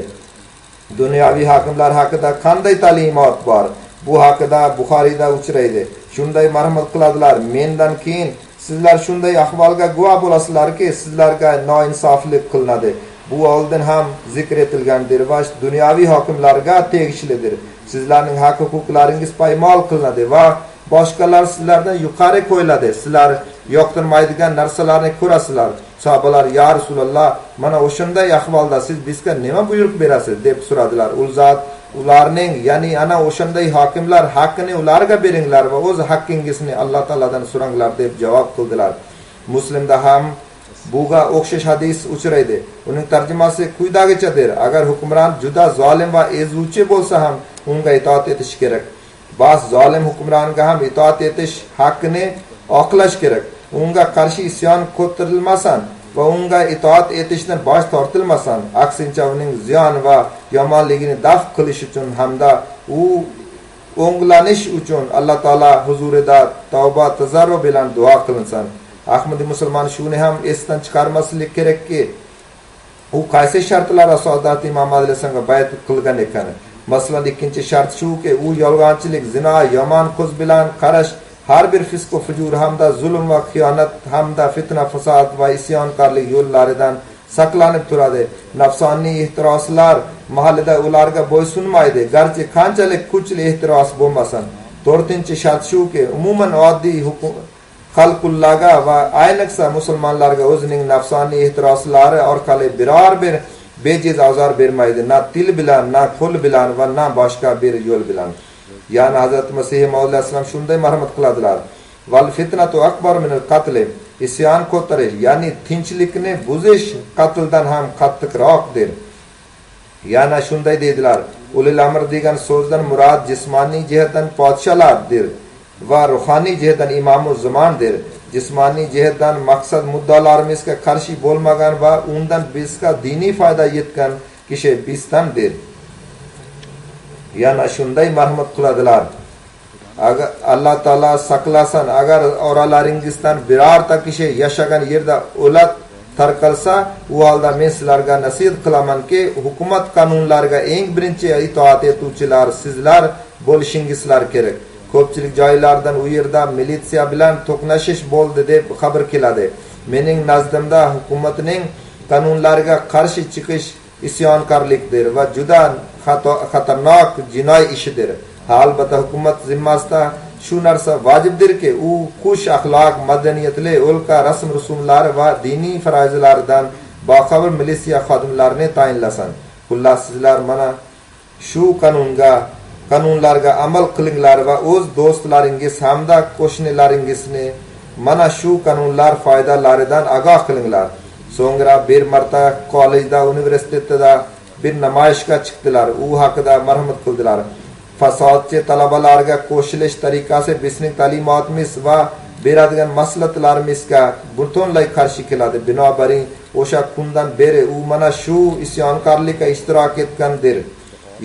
Dunyoviy hokimlar haqida qanday ta'limot bor? Bu haqida Buxoriyda uchraydi. Shunday marhamat qiladilar: mendan keyin sizlar shunday ahvolga guvoh bo'lasizlarki, sizlarga noinsoflik qilinadi. Bu oldin ham zikr etilgandir va dunyoviy hokimlarga tegishlidir. Sizlarning haq-huquqlaringiz paymol qilinadi va boshqalar sizlardan yuqori qo'yiladi. Sizlar yoqtirmaydigan narsalarni ko'rasizlar. Sahobalar: "Ya Rasululloh, mana o'shanday ahvolda siz bizga nima buyruq berasiz?" deb so'radilar. U zot ularning, ya'ni ana o'shanday hokimlar haqqini ularga beringlar va o'z haqqingizni Alloh taoladan so'ranglar deb javob qildilar. Muslimda ham buga o'xshash hadis uchraydi. Uning tarjimasi quyidagichadir: agar hukmron juda zolim va ezuvchi bo'lsa ham unga itoat etish kerak. Bas zolim hukmronga ham itoat etish haqqini oqlash kerak. Unga qarshi isyon ko'tarilmasan va unga itoat etishdan bosh tortilmasan. Aksincha uning ziyon va yomonligini daf qilish uchun hamda u o'nglanish uchun Alloh taolo huzurida tavba tazarru bilan duo qilinsin. Ahmadi musulmon shuni ham esdan chiqarmaslik kerakki, u qaysi shartlar asosida Imom Ali alayhisalomga bayat qilgan ekan. Masalan, ikkinchi shart shuki, u yolg'onchilik, zino, yomon ko'z bilan qarash, har bir fisq va fujur hamda zulm va xiyonat hamda fitna, fasod va isyonkorlik yo'llaridan saqlanib turadi. Nafsoniy ehtiroslar mahallida ularga bo'ysunmaydi, garchi qanchalik kuchli ehtiros bo'lmasin. To'rtinchi shart shuki, umuman oddiy xalqullarga va ayniqsa musulmonlarga o'zining nafsoniy ehtiroslari orqali biror bir bejiz azor bermaydi, na til bilan, na qo'l bilan va na boshqa bir yo'l bilan. Ya'ni Hazrat Masih Maud alayhisalom shunday marhamat qiladilar: "Val fitnatu akbar min al-qatl." Isyon ko'tarish, ya'ni tinchlikni buzish qatldan ham qattiqroqdir. Yana shunday deydilar: "Ulil amr" degan so'zdan murod jismoniy jihatdan podsholardir va ruhoniy jihatdan imomu zamondir. Jismoniy jihatdan maqsad muddalarimizga qarshi bo'lmagan va undan bizga diniy foyda yetgan kishi bizdandir. Yana shunday marhamat qiladilar: agar Alloh taolo saqlasin, agar oralaringizdan birorta kishi yashagan yerda o'lat tarqalsa, u holda men sizlarga nasihat qilamanki, hukumat qonunlariga eng birinchi itoat etuvchilar sizlar bo'lishingizlar kerak. Ko'pchilik joylardan u yerda militsiya bilan to'qnashish bo'ldi deb xabar keladi. Mening nazdimda hukumatning qonunlariga qarshi chiqish isyonkorlikdir va juda xatarnok jinoiy ishidir. Albatta hukumat zimmasida shu narsa vojibdirki, u xush axloq, madaniyatli o'lka rasm rusumlari va diniy farazlaridan boxabar militsiya xodimlarini tayinlasin. Xullas, sizlar mana shu qonunlarga amal qilinglar va o'z do'stlaringiz hamda qo'shnilaringizni mana shu qonunlar foydalaridan ogoh qilinglar. So'ngra bir marta kollejda, universitetda bir namoyishga chiqdilar. U haqida marhamat qildilar. Fasodchi talabalarga qo'shilish tariqasi bizning ta'limotimiz va beradigan maslahatlarimizga butunlay qarshi keladi. Binobarin o'sha kundan beri u mana shu isyonkorlikka ishtirok etgandir.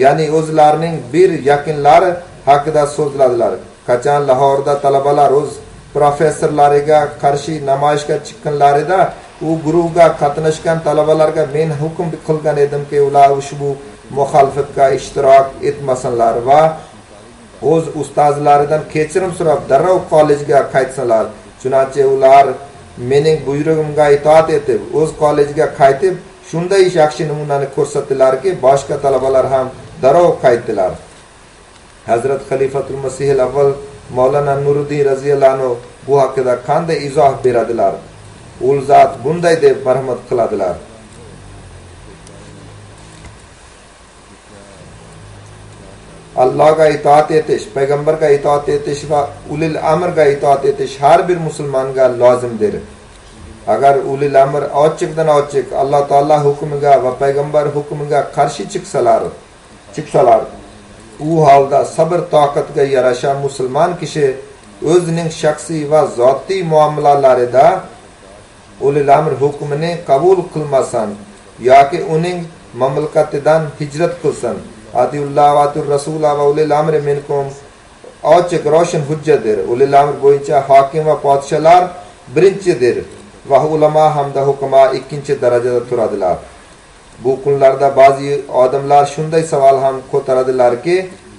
Ya'ni o'zlarining bir yaqinlari haqida so'zladilar. Qachon Lahorda talabalar o'z professorlariga qarshi namoyishga chiqqanlarida, u guruhga qatnashgan talabalarga men hukm qilgan edimki, ular ushbu muxolifatga ishtirok etmasinlar va o'z ustozlaridan kechirim so'rab darrov kollejga qaytsinlar. Chunonchi ular mening buyrug'imga itoat etib, o'z kollejga qaytib, shunday yaxshi namunani ko'rsatdilarki, boshqa talabalar ham darrov qaytdilar. Hazrat Xalifatul Masih al-Avval Mavlana Nuruddin raziyallohu anhu bu haqida qanday izoh beradilar? U zot bunday deb marhamat qiladilar: Allohga itoat etish, payg'ambarga itoat etish va ulil amrga itoat etish har bir musulmonga lozimdir. Agar ulil amr ochiqdan ochiq Alloh taolo hukmiga va payg'ambar hukmiga qarshi chiqsalar, u holda sabr toqatga yarasha musulmon kishi o'zining shaxsiy va zotiy muomalalarida ulil amr hukmini qabul qilmasin yoki uning mamlakatidan hijrat qilsin. Atiullah va atur rasulullah va ulil amri minkum ochiq ro'shan hujjatdir. Ulil amr bo'yicha hokim va podsholar birinchidir va ulamo hamda hukama ikkinchi darajada turadilar. Bu kunlarda ba'zi odamlar shunday savol ham ko'taradilarki,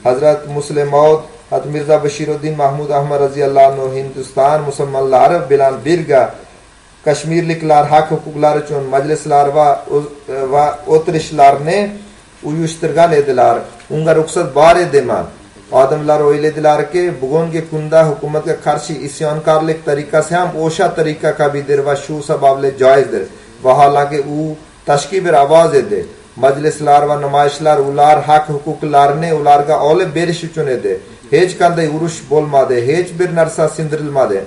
Hazrat Muslim Maud, Hazrat Mirza Bashiruddin Mahmud Ahmad raziyallohu anhu Hindiston musulmonlari bilan birga kashmirliklar haq huquqlari uchun majlislar va o'tirishlarni uyushtirgan edilar. Unga ruxsat bor edimi? Odamlar o'yladilarki, bugungi kunda hukumatga qarshi isyonkorlik tariqasi ham o'sha tariqa kabidir va shu sababli joizdir. Vaholanki u tashkil bir ovoz edi. Majlislar va namoyishlar ular haq huquqlarini ularga olib berish uchun edi. Hech qanday urush bo'lmadi, hech bir narsa sindirilmadi.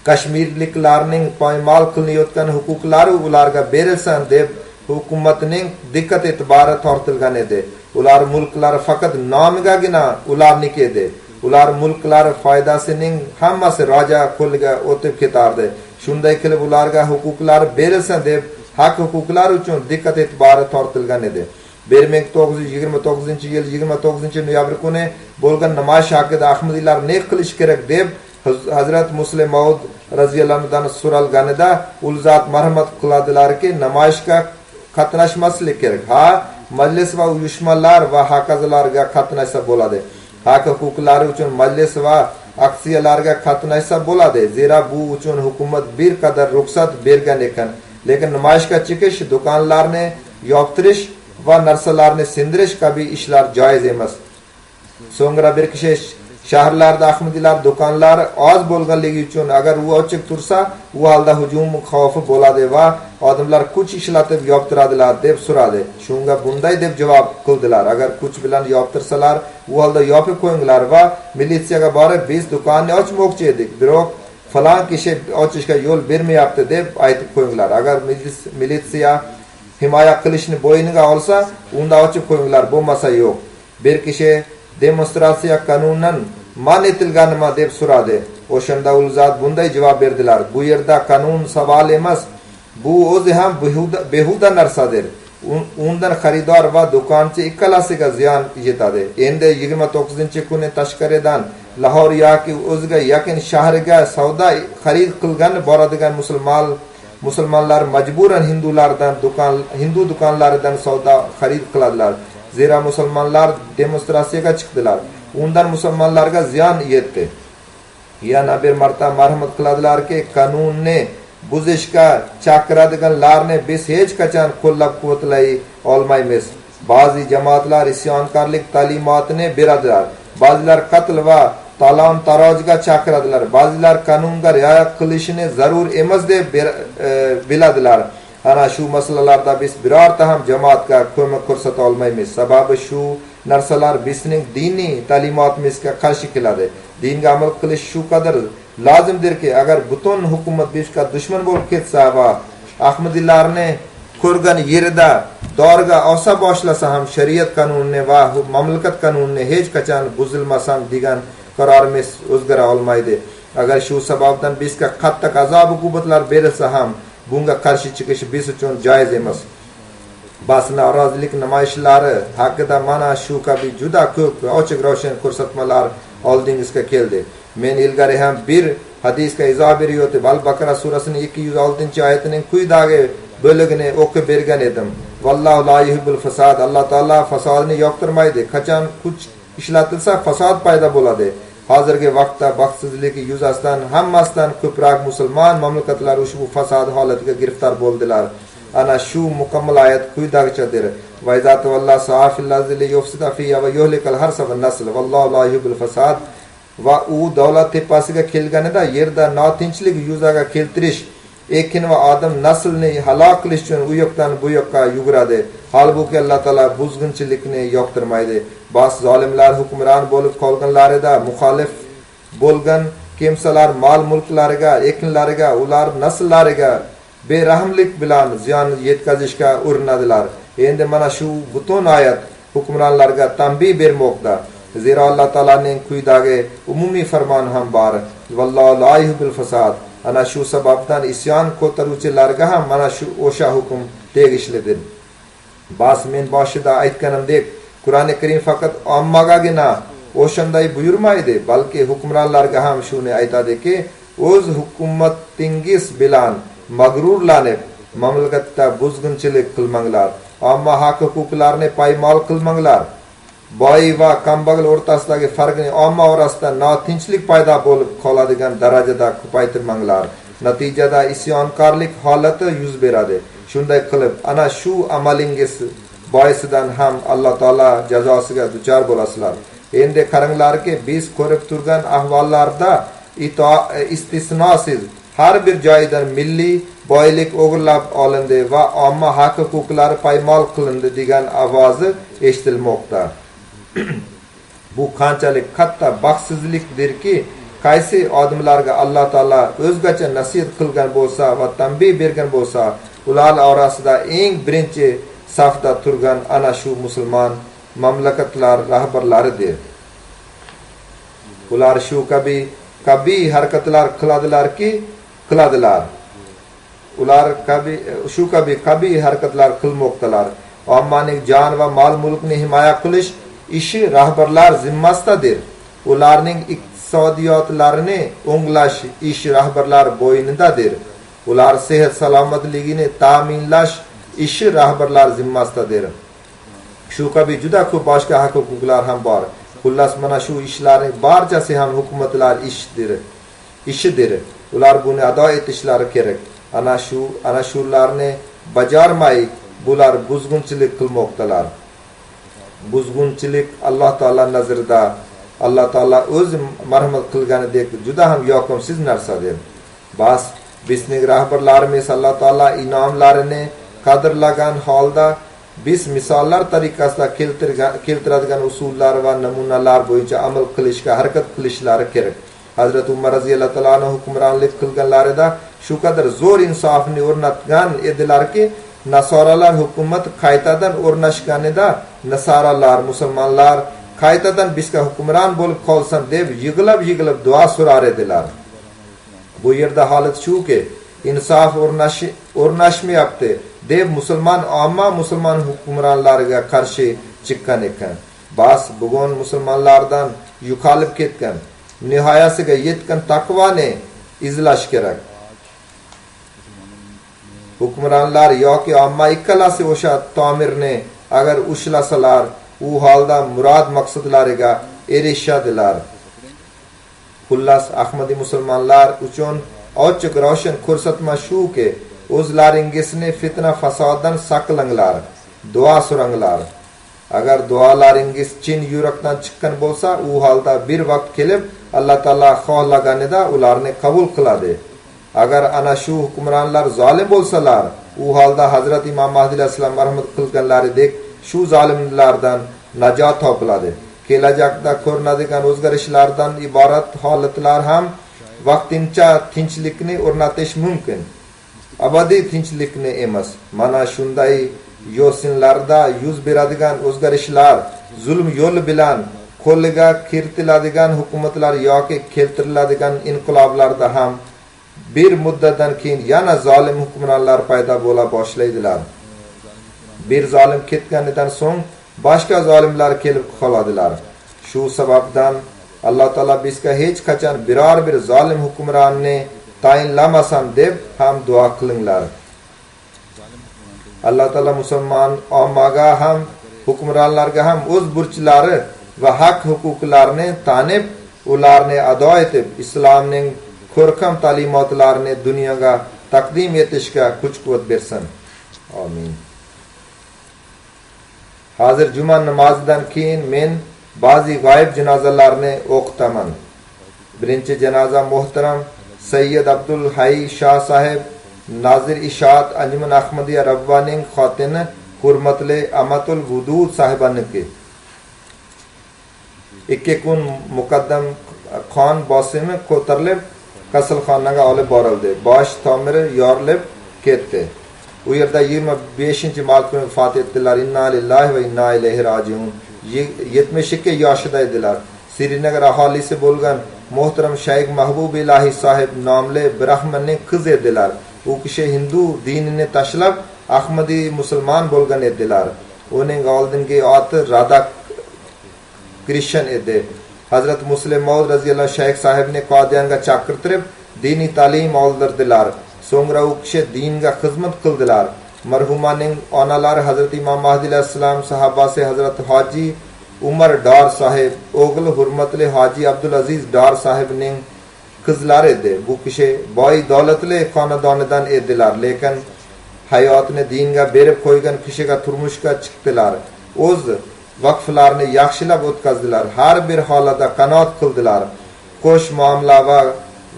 Kashmirliklarning poymol qilinayotgan huquqlari ularga berilsin deb hukumatning diqqat e'tibori tortilgan edi. Ular mulklari faqat nomigagina ularniki edi. ular mulklar foydasining hammasi roja qo'liga o'tib ketardi. Shunday qilib ularga huquqlar berilsin deb haq huquqlar uchun diqqat e'tibori tortilgan edi. 1929-yil 29-noyabr kuni bo'lgan namoyish haqida Ahmadiylar ne qilish kerak deb Hazrat Muslim Maud radhiyallohu anhudan so'ralganida ul zot marhamat qiladilarki, namoyishga qatnashmaslik kerak. Ha, majlis va uyushmalar va hokazolarga qatnashsa bo'ladi. Haq huquqlari uchun majlis va aksiyalarga qatnashsa bo'ladi. Zira bu uchun hukumat bir qadar ruxsat bergan ekan. Lekin namoyishga chiqish, do'konlarni yoptirish va narsalarni sindirish kabi ishlar joiz emas. So'ngra bir kishi shaharlarda Ahmadiylar do'konlari oz bo'lganligi uchun agar u ochiq tursa, u holda hujum xavfi bo'ladi va odamlar kuch ishlatib yoptiradilar deb so'radi. Shunga bunday deb javob qildilar: agar kuch bilan yoptirsalar, u holda yopib qo'yinglar va militsiyaga borib biz do'konni ochmoqchi edik, biroq falon kishi ochishga yo'l bermayapti deb aytib qo'yinglar. Agar militsiya himoya qilishni bo'yniga olsa, unda ochib qo'yinglar, bo'lmasa yo'q. Bir kishi demonstratsiya qanunan man etilganmi deb so'radi. O'shanda ul zot bunday javob berdilar: bu yerda qonun savol emas, bu o'zi ham behuda narsadir. Undan xaridor va do'konchi ikkalasiga ziyon yetadi. Endi 29-kuni tashqaridan Lahor yoki o'ziga yaqin shahriga savdo xarid qilgan boradigan musulmonlar majburan hindu do'konlaridan savdo xarid qiladilar. Zira musulmonlar demonstratsiyaga chiqdilar. Undan musulmonlarga ziyon yetdi. Yana bir marta marhamat qiladilarki, qonunni buzishga chaqiradiganlarni biz hech qachon qo'llab-quvvatlay olmaymiz. Ba'zi jamoatlar isyonkorlik ta'limotini beradilar. Ba'zilar qatl va talon-tarojga chaqiradilar. Ba'zilar qonunga rioya qilishni zarur emas deb biladilar. Ana shu masalalarda biz birorta ham jamoatga ko'mak ko'rsata olmaymiz. Sababi shu narsalar bizning diniy ta'limotimizga qarshi keladi. Dinga amal qilish shu qadar lozimdirki, agar butun hukumat bizga dushman bo'lib ketsa va Ahmadiylarni ko'rgan yerida dorga osa boshlasa ham shariat qonunini va mamlakat qonunini hech qachon buzilmasam degan qarorimiz o'zgara olmaydi. Agar shu sababdan bizga qattiq azob uqubatlar berilsa ham bunga qarshi chiqish biz uchun joiz emas. Basna norozilik namoyishlari haqida mana shu kabi juda ko'p ochiq ravshan ko'rsatmalar oldingizga keldi. Men ilgari ham bir hadisga izoh berib, Al-Baqara surasining 206-oyatining quyidagi bo'ligini o'qib bergan edim. Vallohu la yuhibbul fasad. Alloh taolo fasodni yoqtirmaydi. Qachon kuch ishlatilsa fasod paydo bo'ladi. Hozirgi vaqtda baxtsizlik yuzasidan hammasidan ko'proq musulmon mamlakatlar ushbu fasod holatiga giriftor bo'ldilar. Ana shu mukammal oyat quyidagichadir: Va izatu vallahu sa'afil lazili yufsida fiya va yuhlikal harsa va nasl vallohu la yuhibbul fasad. Va u davlat tepasiga kelganida yerda notinchlik yuzaga keltirish, ekin va odam naslni halok qilish uchun u yoqdan bu yoqqa yuguradi. Halbuki Alloh taolo buzg'unchilikni yoqtirmaydi. Bas zolimlar hukmron bo'lib qolganlarida muxolif bo'lgan kimsalar mol mulklariga, ekinlariga, ular nasllariga berahmlik bilan ziyon yetkazishga urinadilar. Endi mana shu butun oyat hukmronlarga tanbih bermoqda. Zira Alloh taolaning quyidagi umumiy farmoni ham bor: Vallohu la yuhibbul fasad. Ana shu sababdan isyon ko'taruvchilarga ham mana shu o'sha hukm tegishlidir. Bas men boshida aytganimdek, Qur'oni Karim faqat ommagagina o'shanday buyurmaydi, balki hukmronlarga ham shuni aytadiki, o'z hukumatingiz bilan mag'rurlanib mamlakatda buzg'unchilik qilmanglar, ammo haq huquqlarni paymol qilmanglar. Boy va kambag'al o'rtasidagi farqni omma orasida notinchlik paydo bo'lib qoladigan darajada ko'paytirmanglar. Natijada isyonkorlik holati yuz beradi. Shunday qilib, ana shu amalingiz boisidan ham Alloh taolo jazosiga duchor bo'lasizlar. Endi qaranglarki, biz ko'rib turgan ahvollarda istisnosiz har bir joydan milliy boylik o'g'irlab olindi va omma haq huquqlari paymol qilindi degan ovozi eshitilmoqda. Bu qanchalik katta baxtsizlikdirki, qaysi odamlarga Alloh taolo o'zgacha nasihat qilgan bo'lsa va tanbih bergan bo'lsa, ular orasida eng birinchi safda turgan ana shu musulmon mamlakatlar rahbarlaridir. ular shu kabi harakatlar qiladilar. Ular shu kabi harakatlar qilmoqdalar. Ommaning jon va mol mulkni himoya qilish ishi rahbarlar zimmasidadir. Ularning iqtisodiyotlarini o'nglash ishi rahbarlar bo'ynidadir. Ular sehat salomatligini ta'minlash ishi rahbarlar zimmasidadir. Shu kabi juda ko'p boshqa haq-huquqlar ham bor. Xullas mana shu ishlarning barchasi ham hukumatlar ishidir. Ular buni ado etishlari kerak. Ana shularni bajarmay bular buzg'unchilik qilmoqdalar. Buzg'unchilik Alloh taolo nazarida Alloh taolo o'zi marhamat qilganidek juda ham yoqimsiz narsadir. Bas bizning rahbarlarimiz Alloh taolo inomlarini qadrlagan holda biz misollar tariqasida keltiradigan usullar va namunalar bo'yicha amal qilishga harakat qilishlari kerak. Hazrat Umar roziyallohu taolo anhu hukmronlik qilganlarida shu qadar zo'r insofni o'rnatgan edilarki, nasoralar hukumat qaytadan o'rnashganida nasoralar musulmonlar qaytadan bizga hukmron bo'lib qolsin deb yig'ilib duo so'rar edilar. Bu yerda holat shuki, insof o'rnashmayapti deb musulmon hukmronlarga qarshi chiqqan ekan. Bas bugun musulmonlardan yo'qolib ketgan, nihoyasiga yetgan taqvoni izlash kerak. Hukmronlar yoki omma ikkalasi o'sha tomirni agar ushlasalar, u holda murod maqsadlariga erishadilar. Xullas Ahmadi musulmonlar uchun ochiq ravshan ko'rsatma shuki, o'zlaringizni fitna fasoddan saqlanglar, duo so'ranglar. Agar duolaringiz chin yurakdan chiqqan bo'lsa, u holda bir vaqt kelib Alloh taolo xohlaganida ularni qabul qiladi. Agar ana shu hukmronlar zolim bo'lsalar, u holda Hazrat Imom Mahdi alayhisalom marhamat qilganlaridek shu zolimlardan najot topiladi. Kelajakda ko'rinadigan o'zgarishlardan iborat holatlar ham vaqtincha tinchlikni o'rnatish mumkin. Abadiy tinchlikni emas. Mana shunday yo'sinlarda yuz beradigan o'zgarishlar zulm yo'li bilan qo'lga kiritiladigan hukumatlar yoki keltiriladigan inqiloblarda ham bir muddatdan keyin yana zolim hukmronlar paydo bo'la boshlaydilar. Bir zolim ketganidan so'ng boshqa zolimlar kelib qoladilar. Shu sababdan Alloh taolo bizga hech qachon biror bir zolim hukmronni tayinlamasam deb ham duo qilinglar. Alloh taolo musulmon ommaga ham hukmronlarga ham o'z burchlari va haq huquqlarini tanib, ularni ado etib, islomning ko'rkam ta'limotlarini dunyoga taqdim etishga kuch-quvvat bersin. Amin. Hozir juma namozidan keyin men ba'zi g'oyib janozalarni o'qitaman. Birinchi janoza muhtaram Sayyid Abdul Hayy Shah sahib Nazir Ishoat Anjuman Ahmadiya Rabbanining xotini hurmatli Amatul Vudud sahibaniki. 2 kun muqaddam qon bosimi ko'tarilib kasalxonaga olib borildi. Bosh tomiri yorilib ketdi. U yerda 25-mart kuni vafot etdilar. Inna lillahi va inna ilayhi rojiun. 72 yoshida edilar. Srinagar aholisi bo'lgan muhtaram Shayx Mahbub Ilahi sahib nomli brahmanning qizi edilar. U kishi Hindu dinini tashlab Ahmadi musulmon bo'lgan edilar. Uning oldingi oti Radha Krishnan edi. Hazrat Muslim Maud roziyallohu Shayx sahibni Qodiyonga chaqirtirib diniy ta'lim oldirdilar. So'ngra u kishi dinga xizmat qildilar. Marhumaning onalari Hazrat Imom Mahdi alayhissalom sahobasi Hazrat Hoji Umar Dar sahib, o'g'li hurmatli Hoji Abdul Aziz Dar sahibning qizlari edi. Bu kishi boy davlatli xonadonidan edilar, lekin hayotini dinga berib qo'ygan kishiga turmushga chiqdilar. O'z vaqflarini yaxshilab o'tkazdilar. Har bir holatda qanoat qildilar. Qo'sh muomala va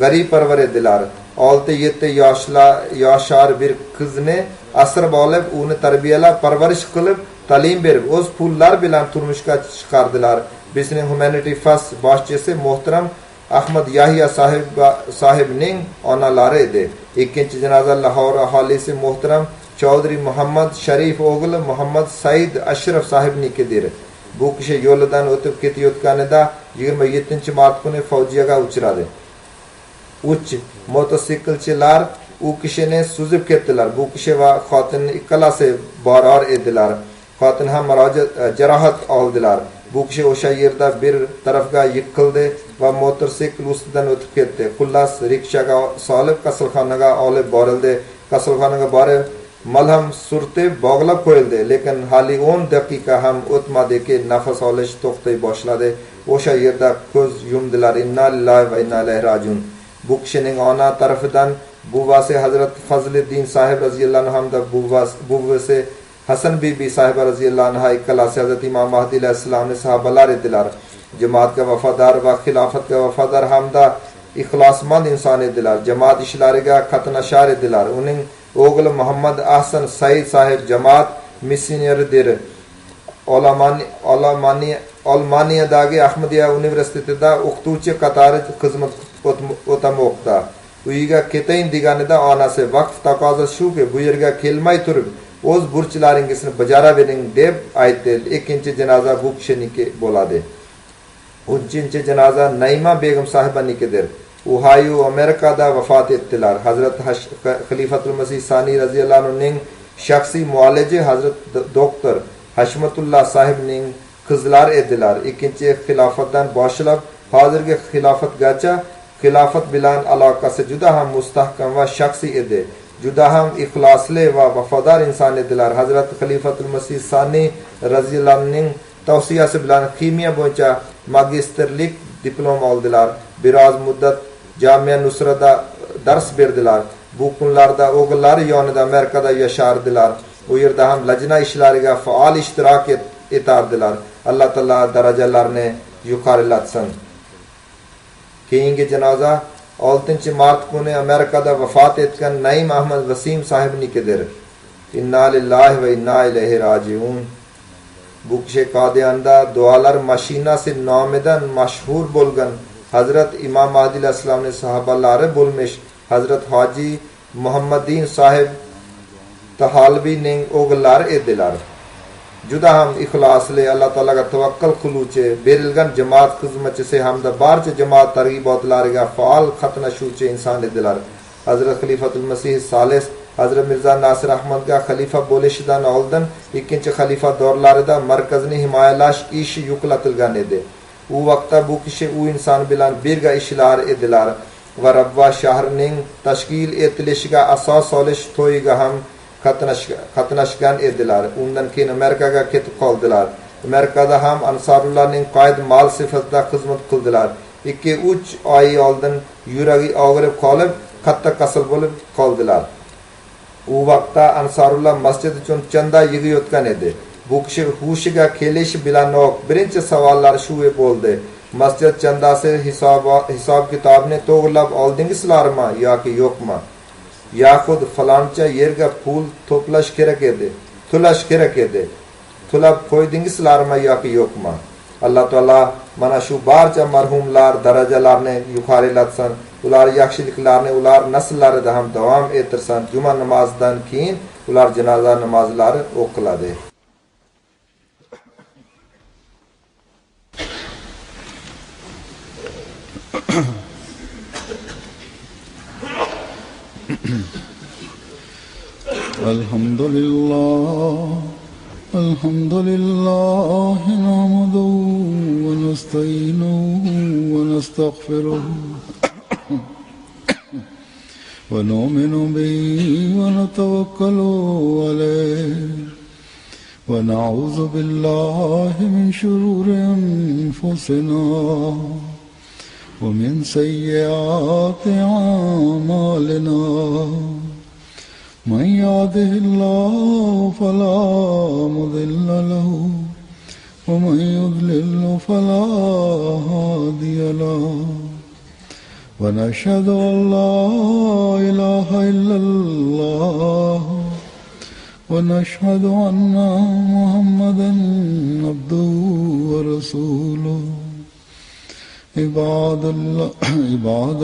g'arib parvar edilar. 6-7 yoshar bir qizni asrab olib, uni tarbiyalab, parvarish qilib, ta'lim berib, o'z pullar bilan turmushga chiqardilar. Bizning Humanity First boshchisi muhtaram Ahmad Yahya sahibning onalari edi. Ikkinchi janoza Lahor aholisi muhtaram Chaudhry Muhammad Sharif o'g'li Muhammad Said Ashraf sahibnikidir. bu kişi yoldan ötüp ketiyotganida 27 mart kuni fojiyga uchradi. Uch mototsiklchilar u kishini suzib ketdilar. Bu kishi va xotini ikkalasi borar edilar. Xotin ham jarohat oldilar. Bu kishi o'sha yerda bir tarafga yiqildi va motosikl ustidan o'tib ketdi. Xullas rikshaga solib kasalxonaga olib borildi. Kasalxonaga borib malham surtib bog'lab qo'yildi, lekin hali 10 daqiqa ham o'tmadiki nafas olish to'xtay boshladi. O'sha yerda ko'z yumdilar. Inna lillahi va inna ilayhi rajiun. Bu kishining ona tarafidan buvasi Hazrat Fazliddin sahib roziyallohu anhu hamda buvasi Hasan bibi sahiba roziyallohu anha ikkalasi Hazrat Imom Mahdi alayhissalomning sahobalar edilar. Jamoatga vafodor va xilofatga vafodor hamda ixlosmand inson edilar. Jamoat ishlariga qatnashar edilar. Uning o'g'li Muhammad Ahsan Said sahib jamoat missioneridir. Olmaniyadagi Ahmadiya universitetida o'qituvchi qatori xizmat o'tamoqda. Uyiga ketayin deganida onasi vaqf taqozosi shuki, bu yerga kelmay turib o'z burchlaringizni bajaravering deb aytdi. Ikkinchi janoza bu kishiniki bo'ladi. Uchinchi janoza Naima begim sahibanikidir. Ohio Amerikada vafot etdilar. Hazrat Xalifatul Masih Sani roziyallohu anhuning shaxsiy muolaji Hazrat doktor Hashmatullah sahibning qizlar edilar. Ikkinchi xilofatdan boshlab hozirgi xilofatgacha xilofat bilan aloqasi juda ham mustahkam va shaxsiy edi. Juda ham ixlosli va vafodor inson edilar. Hazrat Xalifatul Masih Sani roziyallohu anhuning tavsiyasi bilan kimyo bo'yicha magistrlik diplom oldilar. Biroz muddat Jamia Nusrada dars berdilar. Bu kunlarda o'g'illari yonida Amerikada yashardilar. U yerda ham lajna ishlariga faol ishtirok etardilar. Alloh taolo darajalarini yuqorilatsin. Keyingi janoza 6 mart kuni Amerikada vafot etgan Naim Ahmad Vasim sahibnikidir. Inna lillahi va inna ilayhi rajiun. Bu kishi Qodiyonda duolar mashinasi nomidan mashhur bo'lgan Hazrat Imom Mahdi alayhissalomning sahobalari bo'lmish Hazrat Hoji Muhammadin sahib Tahalbining o'g'illari edilar. Juda ham ixlosli, Alloh taolaga tavakkal qiluvchi, berilgan jamoat xizmatchisi hamda barcha jamoat targ'ibotlariga faol qatnashuvchi inson edilar. Hazrat Xalifatul Masih Salis Hazrat Mirza Nasir Ahmadga xalifa bo'lishidan oldin ikkinchi xalifadorlarida markazni himoyalash ishi yuklatilgan edi. U vaqtda bu kishi u inson bilan birga ishlar edilar va Rabba shahrining tashkil etilishiga asos solish to'yiga ham qatnashgan edilar. Undan keyin Amerikaga ketib qoldilar. Amerikada ham Ansarullahning qoid mol sifatida xizmat qildilar. 2-3 oy oldin yuragi og'rib qolib, qattiq kasal bo'lib qoldilar. U vaqtda Ansarullah masjid uchun chanda yig'ayotgan edi. Bu kishi hushiga kelishi bilanoq birinchi savollar shu bo'ldi. Masjid chandasi hisob kitobni to'g'rilab oldingizlarmi yoki yo'qmi? Yaxud faloncha yerga pul to'plash kerak edi. To'lash kerak edi. To'lab qo'ydingizlarmi yoki yo'qmi? Alloh taolo mana shu barcha marhumlar darajalarini yuqorilatsin. Ular yaxshiliklarni ular nasllarida ham davom ettirsin. Juma namozidan keyin ular janoza namozlari o'qiladi. Alhamdulillah nahmaduhu wa nasta'inuhu wa nastaghfiruh wa nu'minu bihi wa natawakkalu alayhi wa na'udhu billahi min shururi anfusina wa min sayyiati a'malina. من يهده الله فلا مضل له ومن يضلل فلا هادي له ونشهد أن لا إله إلا الله ونشهد أن محمدا عبده ورسوله. عباد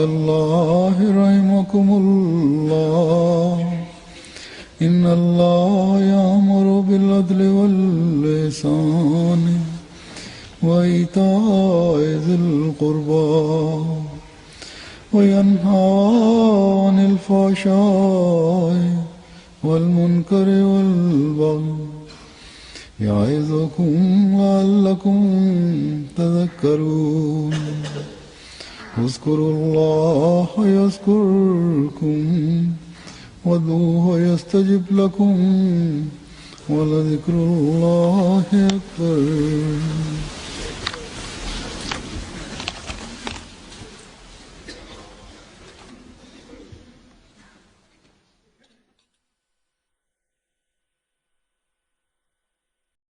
الله رحمكم الله إن الله يأمر بالعدل والإحسان وإيتاء ذي القربى وينهى عن الفحشاء والمنكر والبغي يعظكم لعلكم تذكرون اذكروا الله يذكركم وادعوه يستجب لكم ولذكر الله أكبر.